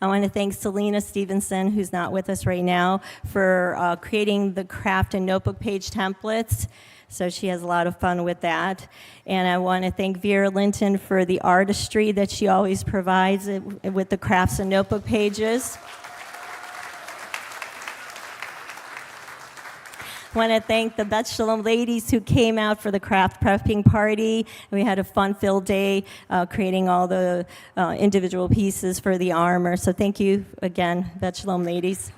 I want to thank Selena Stevenson, who's not with us right now, for creating the craft and notebook page templates. So she has a lot of fun with that. And I want to thank Vera Linton for the artistry that she always provides with the crafts and notebook pages. I want to thank the Beth Shalom ladies who came out for the craft prepping party. We had a fun-filled day creating all the individual pieces for the armor. So thank you again, Beth Shalom ladies.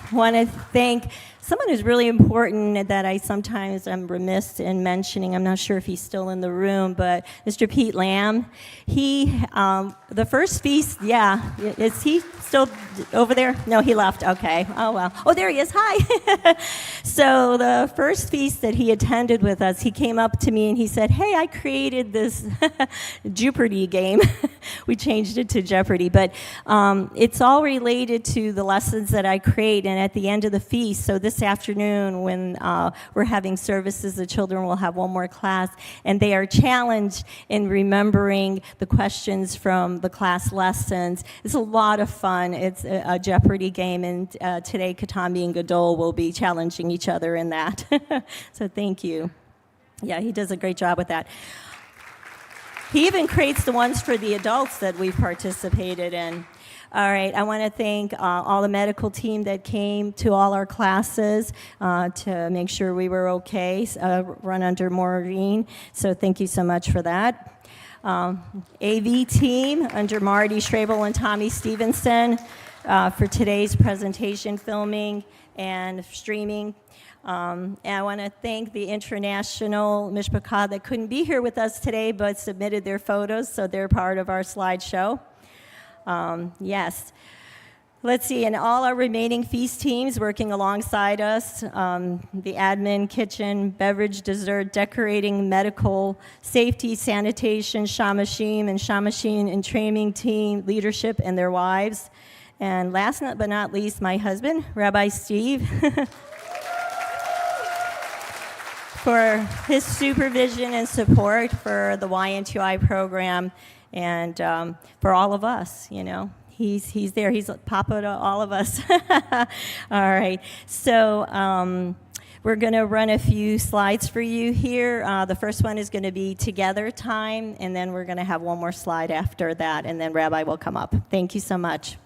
I want to thank someone who's really important that I sometimes am remiss in mentioning. I'm not sure if he's still in the room, but Mr. Pete Lamb. He, the first feast, is he still over there? No, he left. Okay. Oh, well. Oh, there he is. Hi. So the first feast that he attended with us, he came up to me and he said, hey, I created this Jeopardy game. We changed it to Jeopardy, but it's all related to the lessons that I create. And at the end of the feast, so this afternoon when we're having services, the children will have one more class, and they are challenged in remembering the questions from the class lessons. It's a lot of fun. It's a Jeopardy game, and today Katami and Gadol will be challenging each other in that. So thank you. Yeah, he does a great job with that. He even creates the ones for the adults that we've participated in. All right, I want to thank all the medical team that came to all our classes to make sure we were okay, run under Maureen. So thank you so much for that. AV team under Marty Schrabel and Tommy Stevenson for today's presentation filming and streaming. And I want to thank the international Mishpachah that couldn't be here with us today but submitted their photos, so they're part of our slideshow. Yes. Let's see, and all our remaining feast teams working alongside us, the admin, kitchen, beverage, dessert, decorating, medical, safety, sanitation, shamashim, and shamashim and training team, leadership, and their wives. And last but not least, my husband, Rabbi Steve, for his supervision and support for the YMTOI program and for all of us, He's there. He's Papa to all of us. All right. So we're going to run a few slides for you here. The first one is going to be together time, and then we're going to have one more slide after that, and then Rabbi will come up. Thank you so much.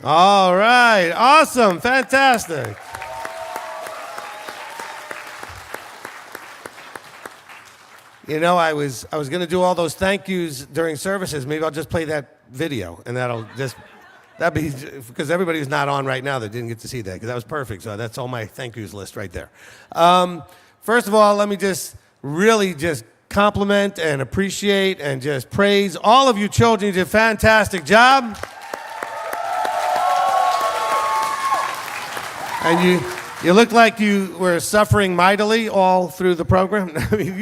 All right. Awesome. Fantastic. You know, I was going to do all those thank yous during services. Maybe I'll just play that video, and that'd be, because everybody's not on right now that didn't get to see that, because that was perfect. So that's all my thank yous list right there. First of all, let me just really just compliment and appreciate and just praise all of you children. You did a fantastic job. And you look like you were suffering mightily all through the program. I mean, did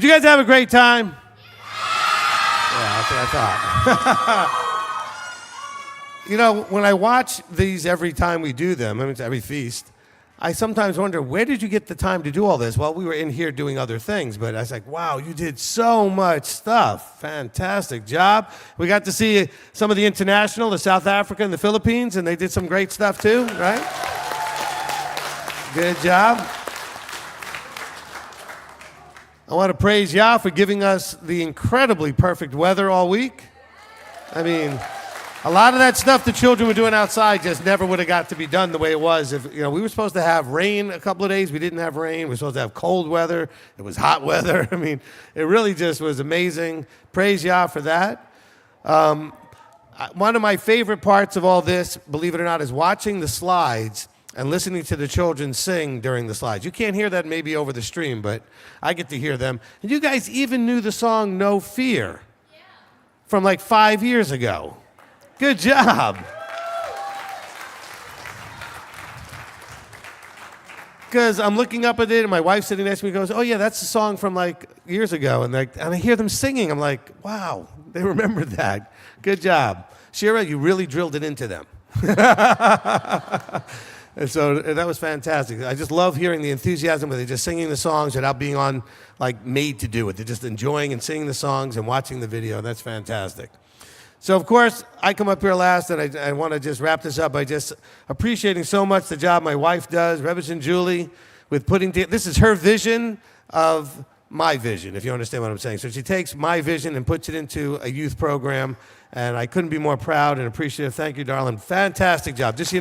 you guys have a great time? Yeah, that's what I thought. You know, when I watch these every time we do them, I mean, it's every feast, I sometimes wonder, where did you get the time to do all this? Well, we were in here doing other things, but I was like, wow, you did so much stuff. Fantastic job. We got to see some of the international, the South Africa and the Philippines, and they did some great stuff too, right? Good job. I want to praise Yah for giving us the incredibly perfect weather all week. I mean, a lot of that stuff the children were doing outside just never would have got to be done the way it was. If, we were supposed to have rain a couple of days. We didn't have rain. We were supposed to have cold weather. It was hot weather. I mean, it really just was amazing. Praise Yah for that. One of my favorite parts of all this, believe it or not, is watching the slides and listening to the children sing during the slides. You can't hear that maybe over the stream, but I get to hear them. And you guys even knew the song No Fear from like 5 years ago. Good job. Because I'm looking up at it, and my wife's sitting next to me goes, oh, yeah, that's a song from like years ago. And I hear them singing. I'm like, wow, they remembered that. Good job. Shira, you really drilled it into them. And so that was fantastic. I just love hearing the enthusiasm where they're just singing the songs without being made to do it. They're just enjoying and singing the songs and watching the video. That's fantastic. So, of course, I come up here last, and I want to just wrap this up by just appreciating so much the job my wife does, Rebbetzin Julie, with this is her vision of my vision, if you understand what I'm saying. So she takes my vision and puts it into a youth program, and I couldn't be more proud and appreciative. Thank you, darling. Fantastic job. Just,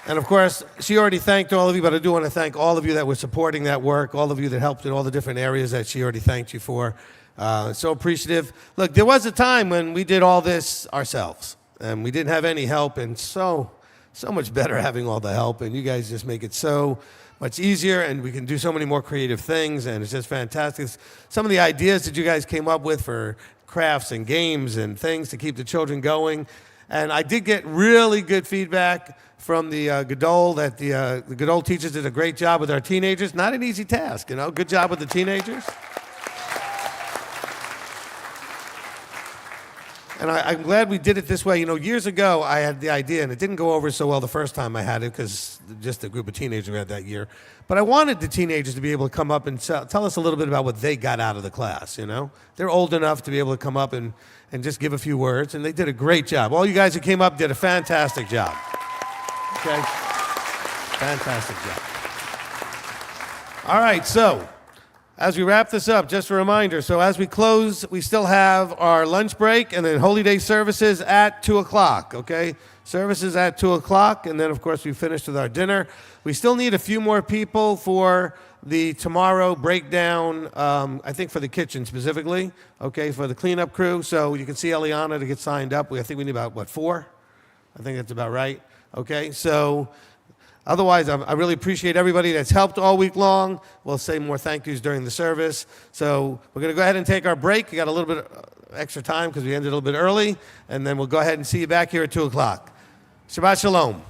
And, of course, she already thanked all of you, but I do want to thank all of you that were supporting that work, all of you that helped in all the different areas that she already thanked you for. So appreciative. Look, there was a time when we did all this ourselves, and we didn't have any help, and so much better having all the help, and you guys just make it so much easier, and we can do so many more creative things, and it's just fantastic. Some of the ideas that you guys came up with for crafts and games and things to keep the children going, and I did get really good feedback from the Gadol, that the Gadol teachers did a great job with our teenagers. Not an easy task, Good job with the teenagers. And I'm glad we did it this way. Years ago, I had the idea, and it didn't go over so well the first time I had it because just a group of teenagers we had that year. But I wanted the teenagers to be able to come up and tell us a little bit about what they got out of the class, They're old enough to be able to come up and just give a few words, and they did a great job. All you guys who came up did a fantastic job. Okay? Fantastic job. All right, so as we wrap this up, just a reminder. So as we close, we still have our lunch break and then Holy Day services at 2 o'clock, okay? Services at 2 o'clock, and then, of course, we finish with our dinner. We still need a few more people for the tomorrow breakdown, I think for the kitchen specifically, okay, for the cleanup crew. So you can see Eliana to get signed up. I think we need about, 4? I think that's about right. Okay, so otherwise, I really appreciate everybody that's helped all week long. We'll say more thank yous during the service. So we're going to go ahead and take our break. We got a little bit extra time because we ended a little bit early. And then we'll go ahead and see you back here at 2 o'clock. Shabbat Shalom.